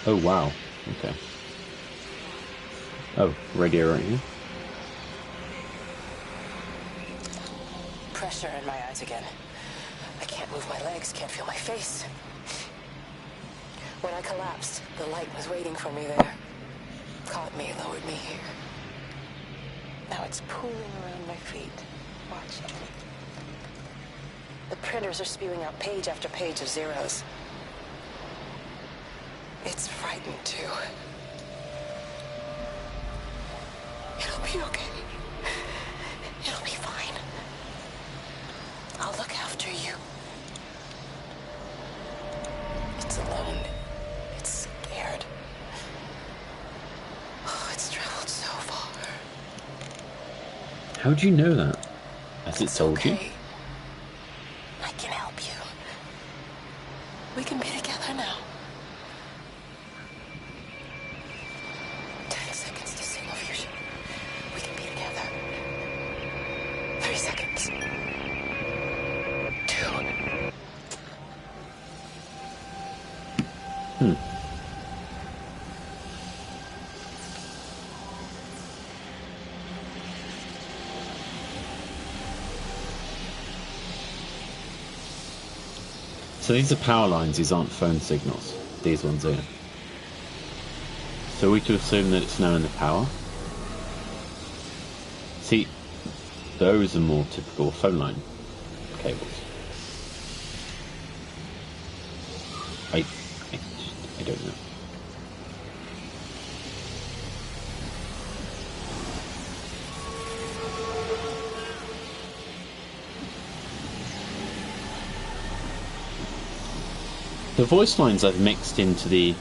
Oh wow, okay. Oh, radio right here. Pressure in my eyes again. I can't move my legs, can't feel my face. When I collapsed, the light was waiting for me there. Caught me, lowered me here. Now it's pooling around my feet. Watch. The printers are spewing out page after page of zeros. It's frightening, too. It'll be okay. It'll be fine. I'll look after you. It's alone. It's scared. Oh, it's traveled so far. How do you know that? Has it told you? I can help you. We can be together now. 10 seconds to single fusion. We can be together. 3 seconds. 2. So these are power lines, these aren't phone signals. These ones are. So we to assume that it's now in the power. See, those are more typical phone line cables. I don't know. The voice lines I've mixed into the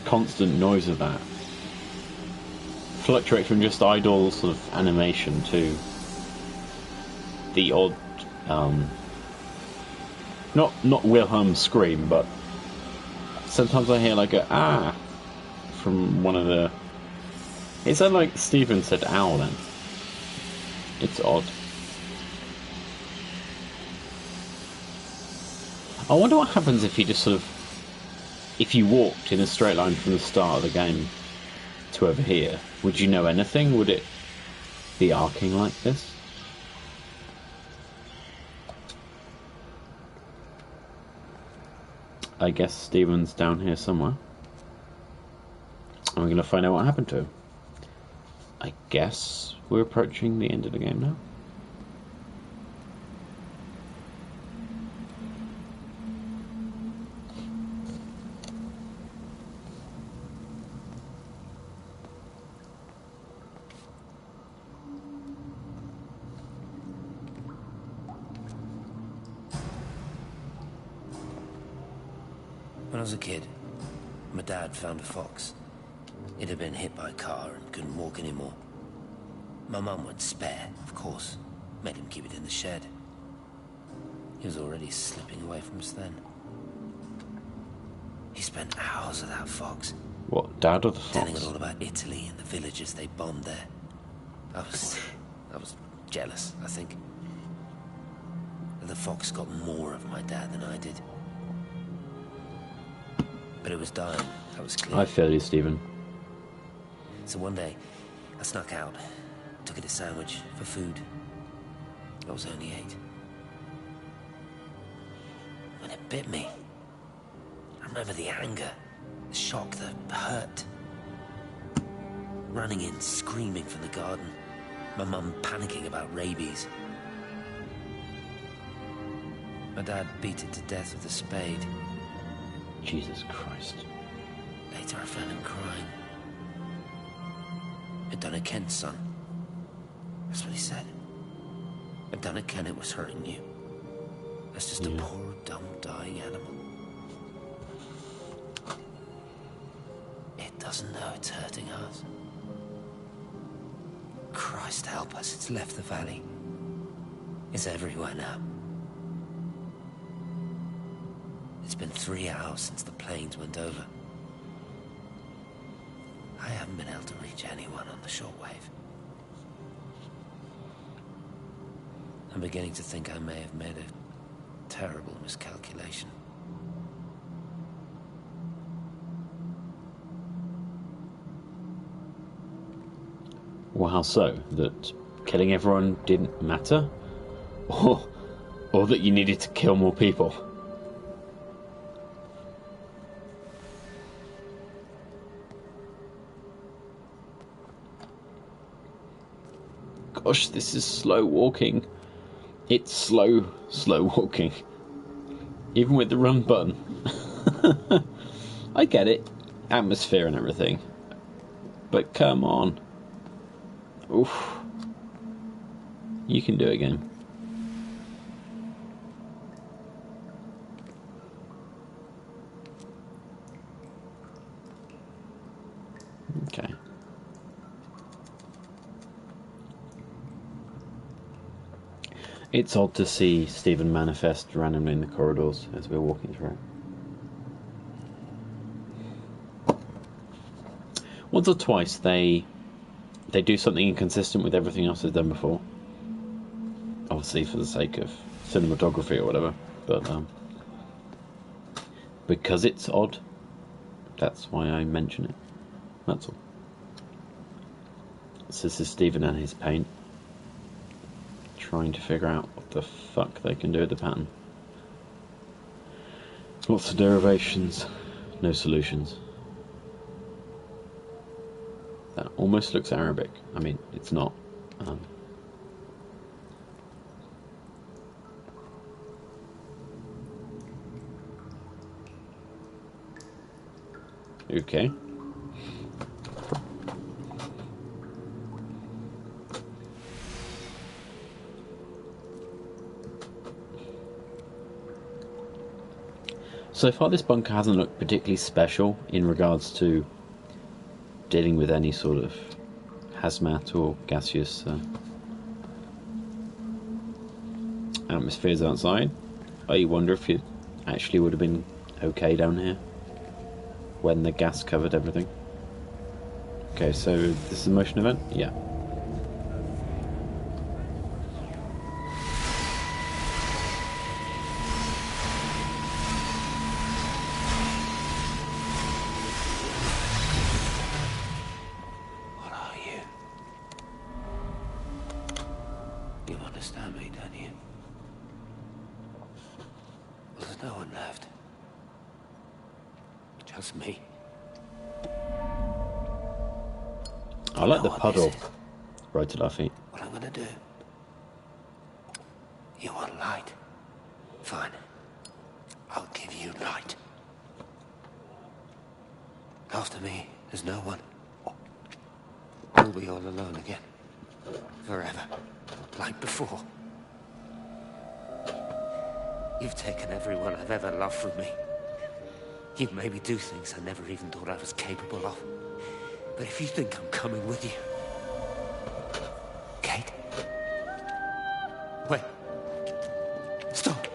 constant noise of that fluctuate from just idle sort of animation to the odd, not Wilhelm scream, but sometimes I hear like a ah from one of the. It sounded like Stephen said ow then. It's odd. I wonder what happens if you just sort of. If you walked in a straight line from the start of the game to over here, would you know anything? Would it be arcing like this. I guess Stephen's down here somewhere. And we're going to find out what happened to him. I guess we're approaching the end of the game now. When I was a kid, my dad found a fox. It had been hit by a car and couldn't walk anymore. My mum went spare, of course. Made him keep it in the shed. He was already slipping away from us then. He spent hours with that fox. What, Dad or the fox? Telling it all about Italy and the villages they bombed there. I was jealous, I think. The fox got more of my dad than I did. But it was dying, that was clear. I feel you, Stephen. So one day, I snuck out, took it a sandwich for food. I was only 8. When it bit me, I remember the anger, the shock, the hurt. Running in, screaming from the garden. My mum panicking about rabies. My dad beat it to death with a spade. Jesus Christ. Later I found him crying. I'd done it, Kent's son. That's what he said. I'd done it, Ken, it was hurting you. That's just a poor, dumb, dying animal. It doesn't know it's hurting us. Christ help us, it's left the valley. It's everywhere now. It's been 3 hours since the planes went over. I haven't been able to reach anyone on the shortwave. I'm beginning to think I may have made a terrible miscalculation. Well, how so? That killing everyone didn't matter? Or that you needed to kill more people? Gosh, this is slow walking. It's slow walking. Even with the run button. I get it. Atmosphere and everything. But come on. Oof. You can do it again. Okay. It's odd to see Stephen manifest randomly in the corridors as we're walking through. Once or twice they do something inconsistent with everything else they've done before. Obviously for the sake of cinematography or whatever, but because it's odd, that's why I mention it. That's all. So this is Stephen and his paint, trying to figure out what the fuck they can do with the pattern. Lots of derivations, no solutions. That almost looks Arabic. I mean, it's not. Okay. So far this bunker hasn't looked particularly special in regards to dealing with any sort of hazmat or gaseous atmospheres outside. I wonder if it actually would have been okay down here when the gas covered everything. Okay, so this is a motion event? Yeah. No one left. Just me. I like the what puddle this is? right at our feet. What I'm gonna do? You want light? Fine. I'll give you light. After me, there's no one. We'll be all alone again. Forever. Like before. You've taken everyone I've ever loved from me. You've made me do things I never even thought I was capable of. But if you think I'm coming with you... Kate? Wait. Stop.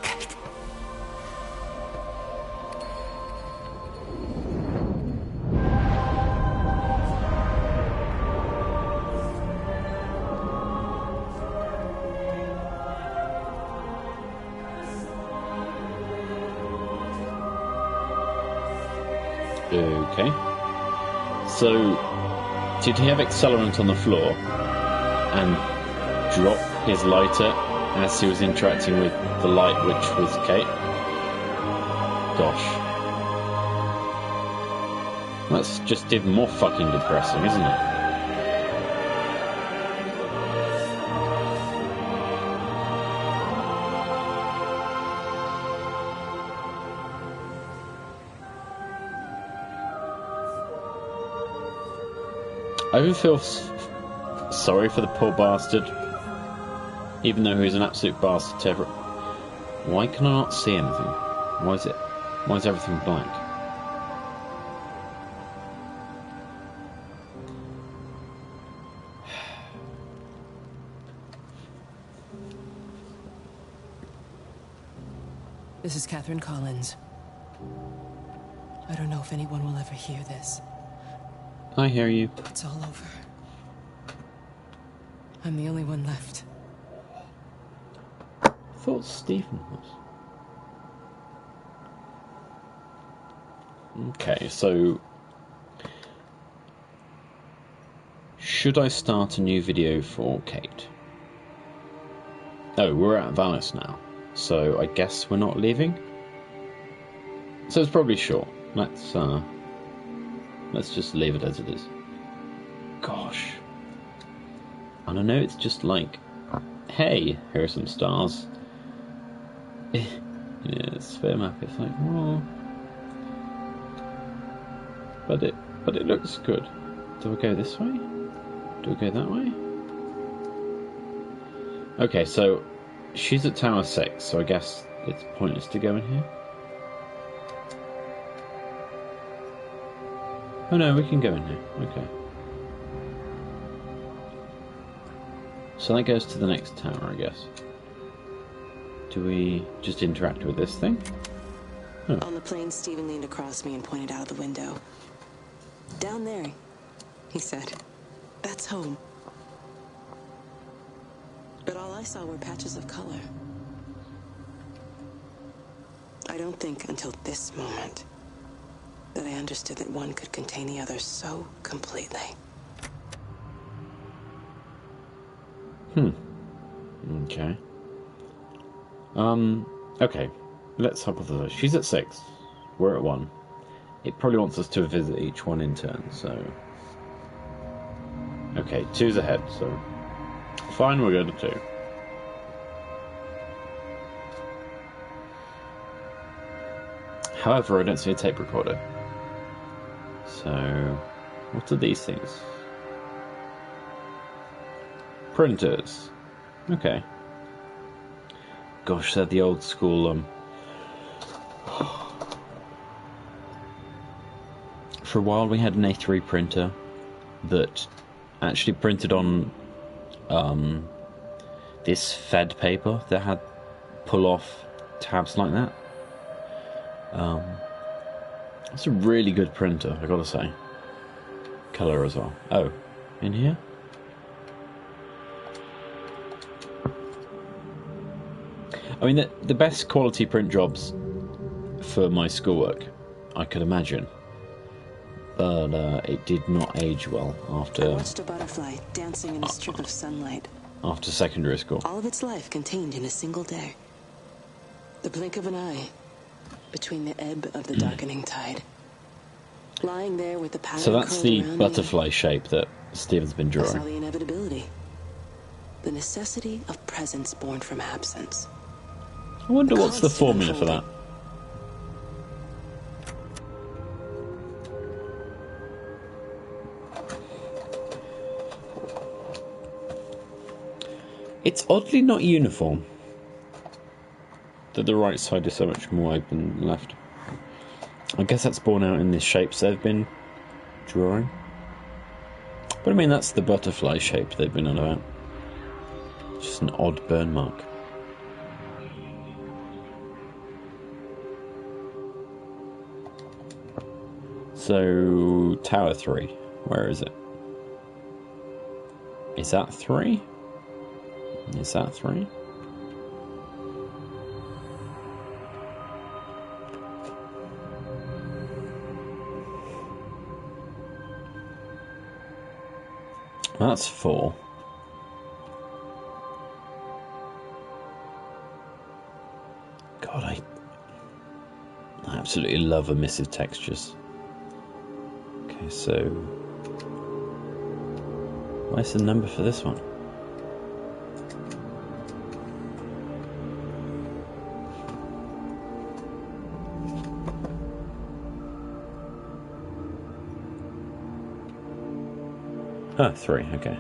Kate. Okay. So, did he have accelerant on the floor and drop his lighter as he was interacting with the light, which was Kate? Gosh. That's just even more fucking depressing, isn't it? I even feel sorry for the poor bastard, even though he's an absolute bastard to everyone. Why can I not see anything? Why is everything blank? This is Catherine Collins. I don't know if anyone will ever hear this. I hear you. It's all over. I'm the only one left. I thought Stephen was. Okay, so... should I start a new video for Kate? Oh, we're at Valis now. So I guess we're not leaving? So it's probably short. Let's just leave it as it is. Gosh. And I know it's just like, hey, here are some stars. Yeah, sphere map, it's like, well... But it looks good. Do I go this way? Do I go that way? Okay, so she's at Tower 6, so I guess it's pointless to go in here. Oh no, we can go in here. Okay. So that goes to the next tower, I guess. Do we just interact with this thing? Oh. On the plane, Stephen leaned across me and pointed out the window. Down there, he said. That's home. But all I saw were patches of color. I don't think until this moment that I understood that one could contain the other so completely. Okay. Okay. Let's hop off the... She's at 6. We're at 1. It probably wants us to visit each one in turn, so... Okay, 2's ahead, so... Fine, we'll go to 2. However, I don't see a tape recorder. So... what are these things? Printers. Okay. Gosh, they're the old school, For a while we had an A3 printer that actually printed on this Fed paper that had pull-off tabs like that. It's a really good printer, I gotta say. Colour as well. Oh, in here? I mean, the best quality print jobs for my schoolwork, I could imagine. But it did not age well after... I watched a butterfly dancing in a strip of sunlight. after secondary school. All of its life contained in a single day. The blink of an eye between the ebb of the darkening tide. Lying there with the pattern So that's curled the around butterfly shape that Steven's been me, I saw drawing. the inevitability. The necessity of presence born from absence. I wonder A what's the constant formula for that. unfolding. It's oddly not uniform. That the right side is so much more open than left. I guess that's borne out in the shapes they've been drawing. But I mean, that's the butterfly shape they've been on about. Just an odd burn mark. So, Tower 3. Where is it? Is that 3? Is that 3? That's 4. God, I absolutely love emissive textures. Okay, so where's the number for this one? Ah, 3, okay.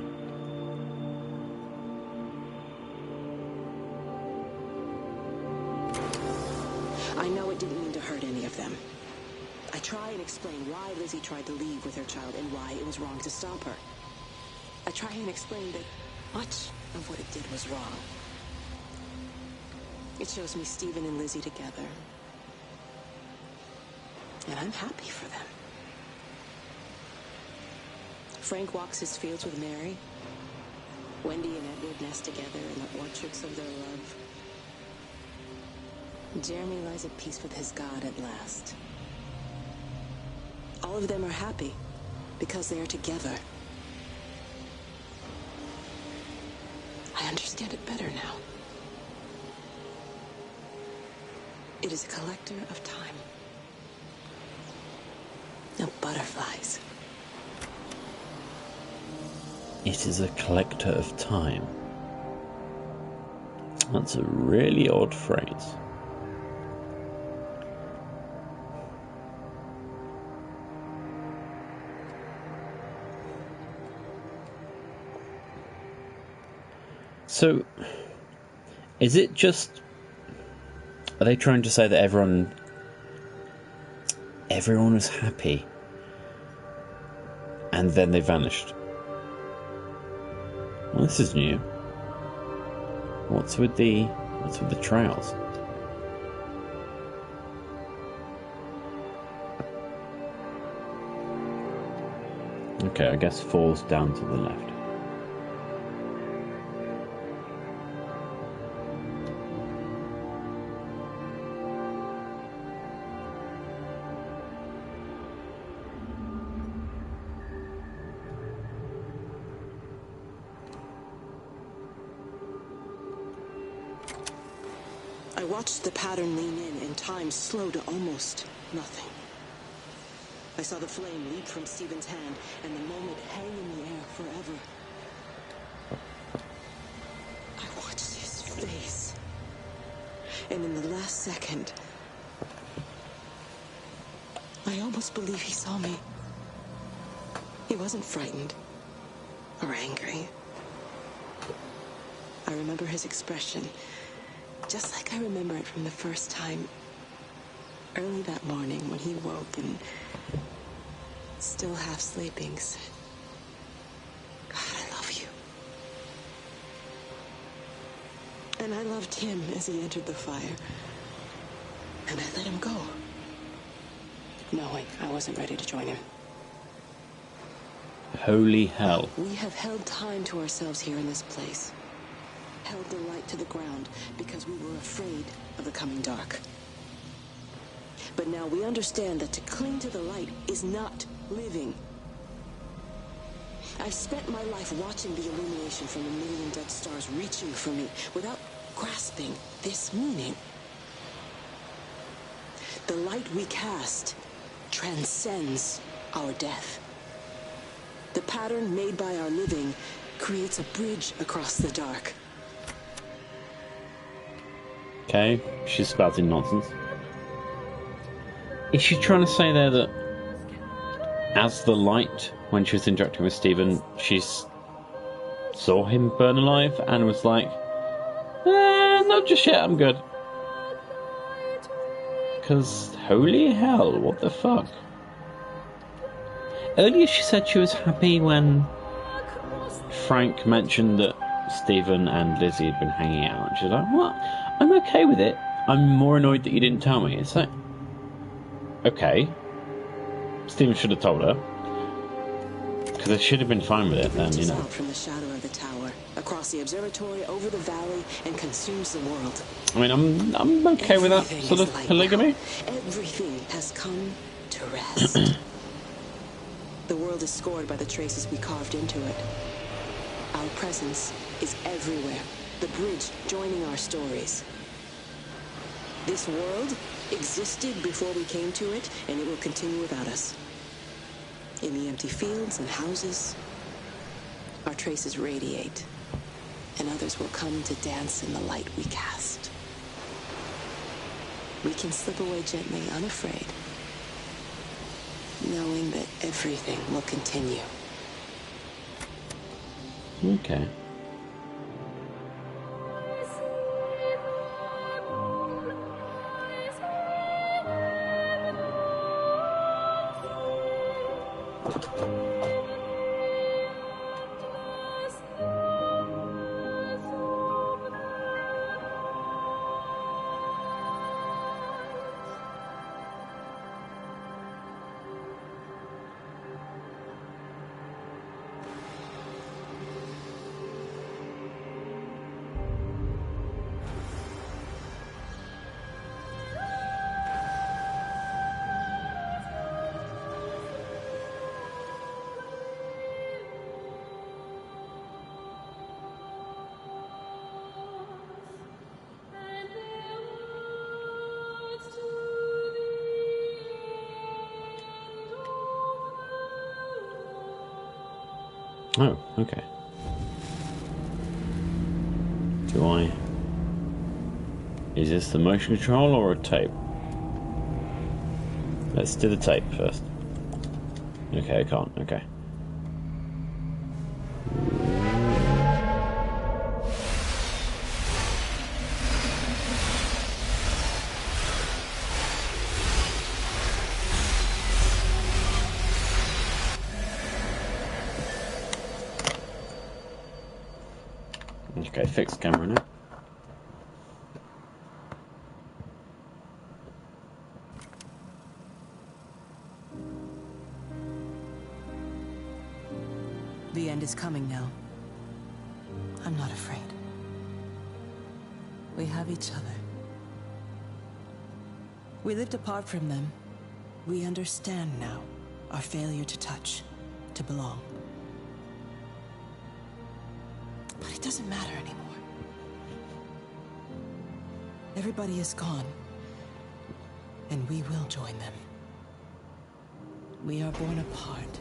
I know it didn't mean to hurt any of them. I try and explain why Lizzie tried to leave with her child and why it was wrong to stop her. I try and explain that much of what it did was wrong. It shows me Stephen and Lizzie together. And I'm happy for them. Frank walks his fields with Mary. Wendy and Edward nest together in the orchards of their love. Jeremy lies at peace with his God at last. All of them are happy because they are together. I understand it better now. It is a collector of time. Of butterflies. It is a collector of time. That's a really odd phrase. So, is it just... Are they trying to say that everyone was happy and then they vanished? Well, this is new. What's with the trails? Okay, I guess 4's down to the left. I watched the pattern lean in and time slow to almost nothing. I saw the flame leap from Stephen's hand and the moment hang in the air forever. I watched his face. And in the last second, I almost believe he saw me. He wasn't frightened or angry. I remember his expression, just like I remember it from the first time, early that morning when he woke and, still half sleeping, said, God, I love you. And I loved him as he entered the fire. And I let him go, knowing I wasn't ready to join him. Holy hell. We have held time to ourselves here in this place. Held the light to the ground because we were afraid of the coming dark. But now we understand that to cling to the light is not living. I've spent my life watching the illumination from a million dead stars reaching for me without grasping this meaning. The light we cast transcends our death. The pattern made by our living creates a bridge across the dark. Okay, she's spouting nonsense. Is she trying to say there that as the light, when she was interacting with Stephen, she saw him burn alive and was like, not just yet, I'm good. Because, holy hell, what the fuck? Earlier she said she was happy when Frank mentioned that Stephen and Lizzie had been hanging out. And she's like, what? I'm okay with it. I'm more annoyed that you didn't tell me. It's like, okay. Stephen should have told her. Because they should have been fine with it then, you know. Out from the shadow of the tower, across the observatory, over the valley, and consumes the world. I mean, I'm okay with that sort of polygamy. Everything has come to rest. The world is scored by the traces we carved into it. Our presence is everywhere, the bridge joining our stories. This world existed before we came to it, and it will continue without us. In the empty fields and houses, our traces radiate, and others will come to dance in the light we cast. We can slip away gently, unafraid, knowing that everything will continue. Okay. Oh, okay. Do I... Is this the motion control or a tape? Let's do the tape first. Okay, I can't. Okay. Okay, fixed camera now. The end is coming now. I'm not afraid. We have each other. We lived apart from them. We understand now our failure to touch, to belong. But it doesn't matter anymore. Everybody is gone, and we will join them. We are born apart,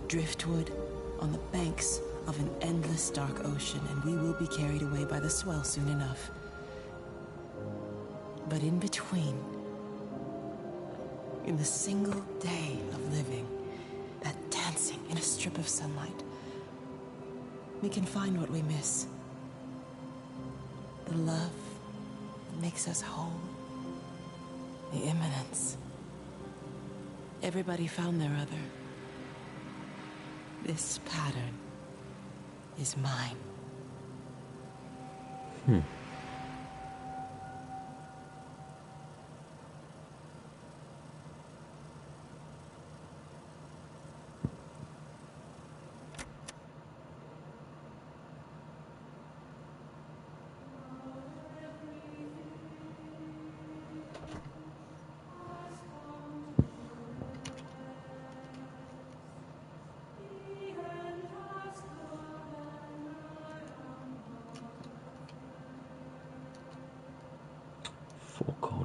driftwood on the banks of an endless dark ocean, and we will be carried away by the swell soon enough. But in between, in the single day of living, that dancing in a strip of sunlight, we can find what we miss. The love that makes us whole. The imminence. Everybody found their other. This pattern is mine.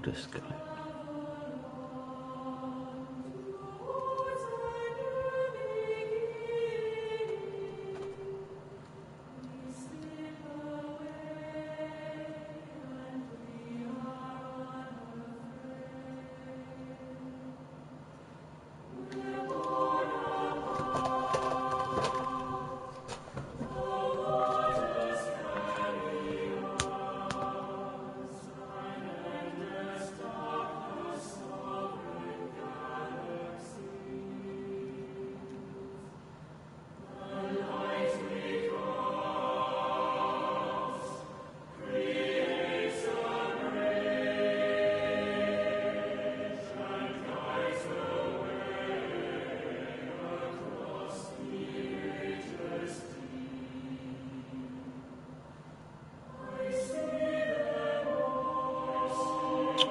Modest guy.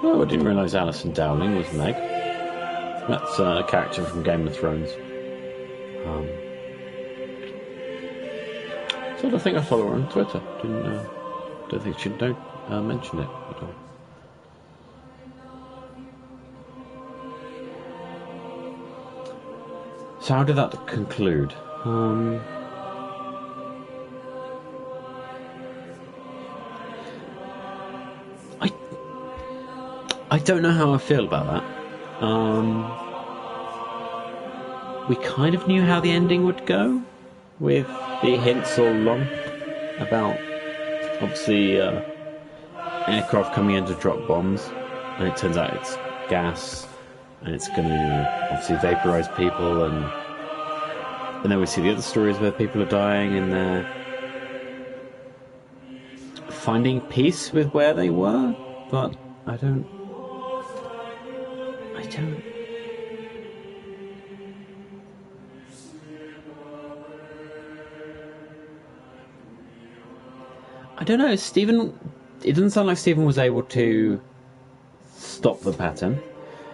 Oh, I didn't realise Alison Dowling was Meg. That's a character from Game of Thrones. So I think I follow her on Twitter. Don't think she mention it at all. So how did that conclude? I don't know how I feel about that. We kind of knew how the ending would go, with the hints all along about, obviously, aircraft coming in to drop bombs, and it turns out it's gas, and it's going to obviously vaporize people, and then we see the other stories where people are dying, and they're finding peace with where they were, but I don't know, Stephen. It doesn't sound like Stephen was able to stop the pattern.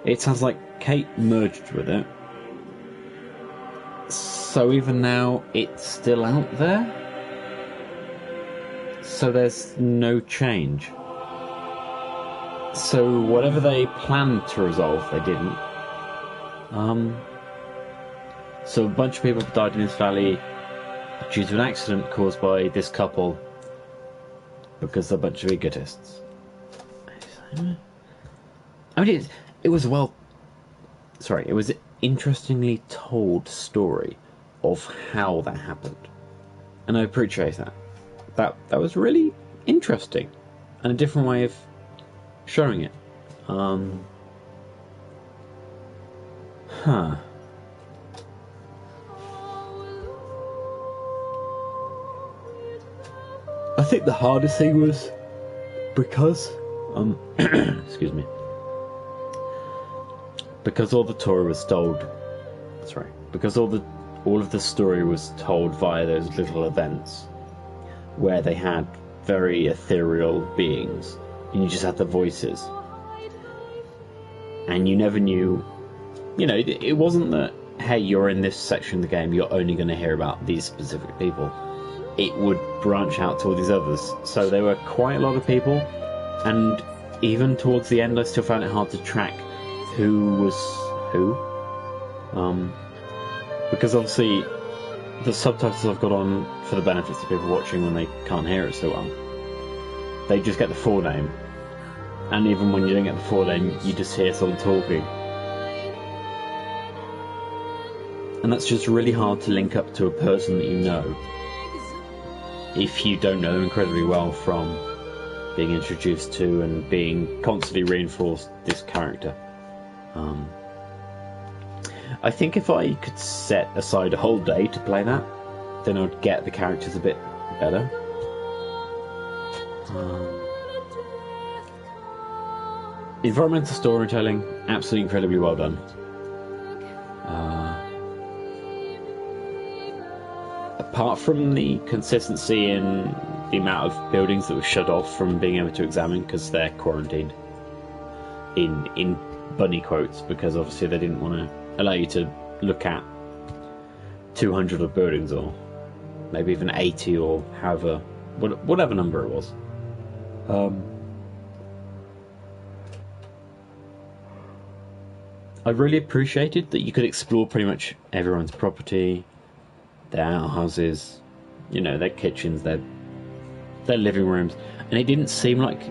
It sounds like Kate merged with it. So even now, it's still out there. So there's no change. So whatever they planned to resolve, they didn't. So a bunch of people died in this valley due to an accident caused by this couple, because they're a bunch of egotists. I mean, it was an interestingly told story of how that happened, and I appreciate that. That was really interesting, and a different way of showing it. I think the hardest thing was because excuse me, because all the story was told. Because all of the story was told via those little events where they had very ethereal beings, and you just had the voices, and you never knew. You know, it wasn't that, hey, you're in this section of the game, you're only going to hear about these specific people. It would branch out to all these others. So there were quite a lot of people, and even towards the end I still found it hard to track who was who. Because obviously the subtitles I've got on for the benefits of people watching when they can't hear it so well, they just get the full name. And even when you don't get the full name, you just hear someone talking. And that's just really hard to link up to a person that you know, if you don't know them incredibly well from being introduced to and being constantly reinforced this character. I think if I could set aside a whole day to play that, then I'd get the characters a bit better. Environmental storytelling, absolutely incredibly well done. Apart from the consistency in the amount of buildings that were shut off from being able to examine because they're quarantined, in bunny quotes, because obviously they didn't want to allow you to look at 200 of buildings, or maybe even 80, or however, whatever number it was. I really appreciated that you could explore pretty much everyone's property, their outhouses, you know, their kitchens, their living rooms, and it didn't seem like,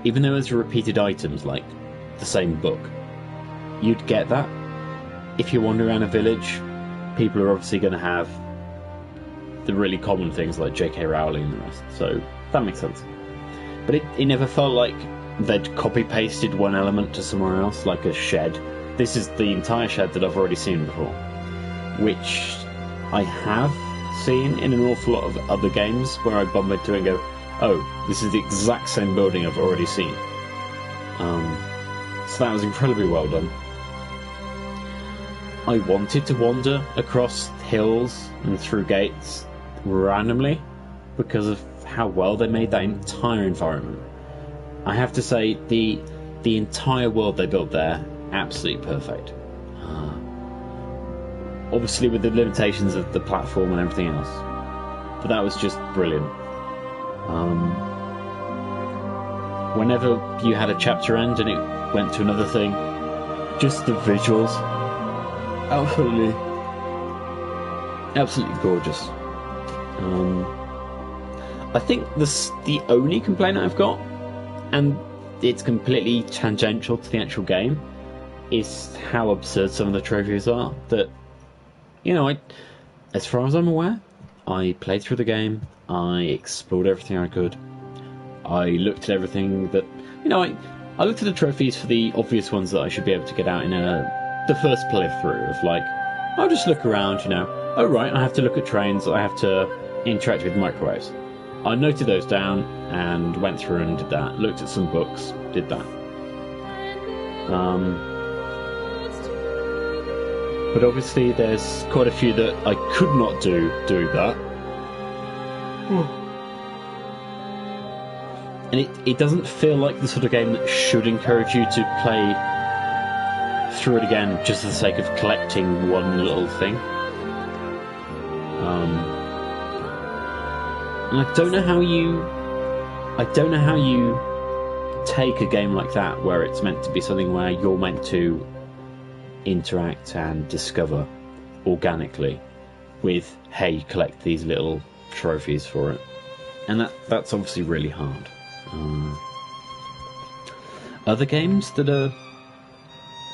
even though there's repeated items like the same book, you'd get that. If you wander around a village, people are obviously going to have the really common things like J.K. Rowling and the rest, so that makes sense. But it never felt like they'd copy-pasted one element to somewhere else, like a shed. This is the entire shed that I've already seen before, which I have seen in an awful lot of other games where I bump into it and go, oh, this is the exact same building I've already seen. So that was incredibly well done. I wanted to wander across hills and through gates randomly because of how well they made that entire environment. I have to say, the entire world they built there, absolutely perfect. Obviously with the limitations of the platform and everything else, but that was just brilliant. Whenever you had a chapter end and it went to another thing, just the visuals, absolutely gorgeous. I think the only complaint I've got, and it's completely tangential to the actual game, is how absurd some of the trophies are. That, you know, as far as I'm aware, I played through the game, I explored everything I could, I looked at everything that, you know, I looked at the trophies for the obvious ones that I should be able to get out in the first playthrough of, like, I'll just look around, you know, oh right, I have to look at trains, I have to interact with microwaves. I noted those down and went through and did that, looked at some books, did that. But obviously there's quite a few that I could not do doing that. And it doesn't feel like the sort of game that should encourage you to play through it again just for the sake of collecting one little thing. And I don't know how you take a game like that where it's meant to be something where you're meant to interact and discover organically with, hey, collect these little trophies for it. And that's obviously really hard. Other games that are,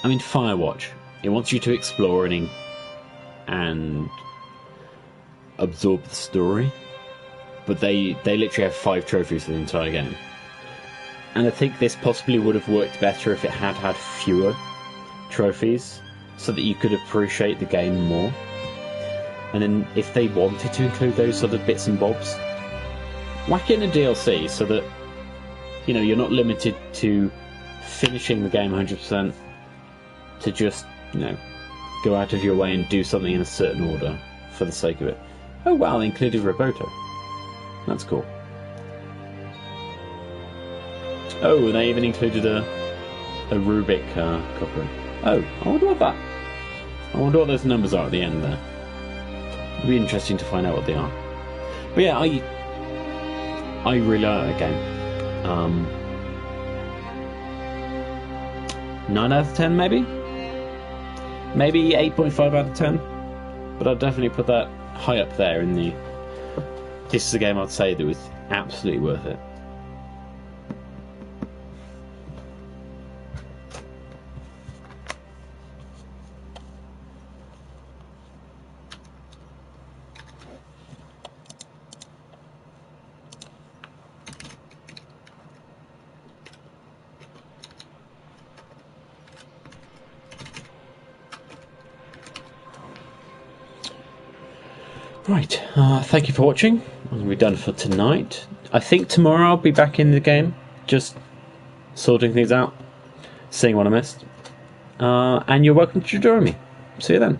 I mean, Firewatch, it wants you to explore and absorb the story, but they literally have 5 trophies for the entire game. And I think this possibly would have worked better if it had fewer trophies, so that you could appreciate the game more. And then if they wanted to include those sort of bits and bobs, whack in a DLC so that, you know, you're not limited to finishing the game 100%, to just, you know, go out of your way and do something in a certain order for the sake of it. Oh wow, they included Roboto. That's cool. Oh, and they even included a Rubik copy. Oh, I wonder what those numbers are at the end there. It'd be interesting to find out what they are. But yeah, I really like that game. 9 out of 10 maybe? Maybe 8.5 out of 10? But I'd definitely put that high up there in the... This is a game I'd say that was absolutely worth it. Right, thank you for watching. We're done for tonight. I think tomorrow I'll be back in the game, just sorting things out, seeing what I missed. And you're welcome to join me. See you then.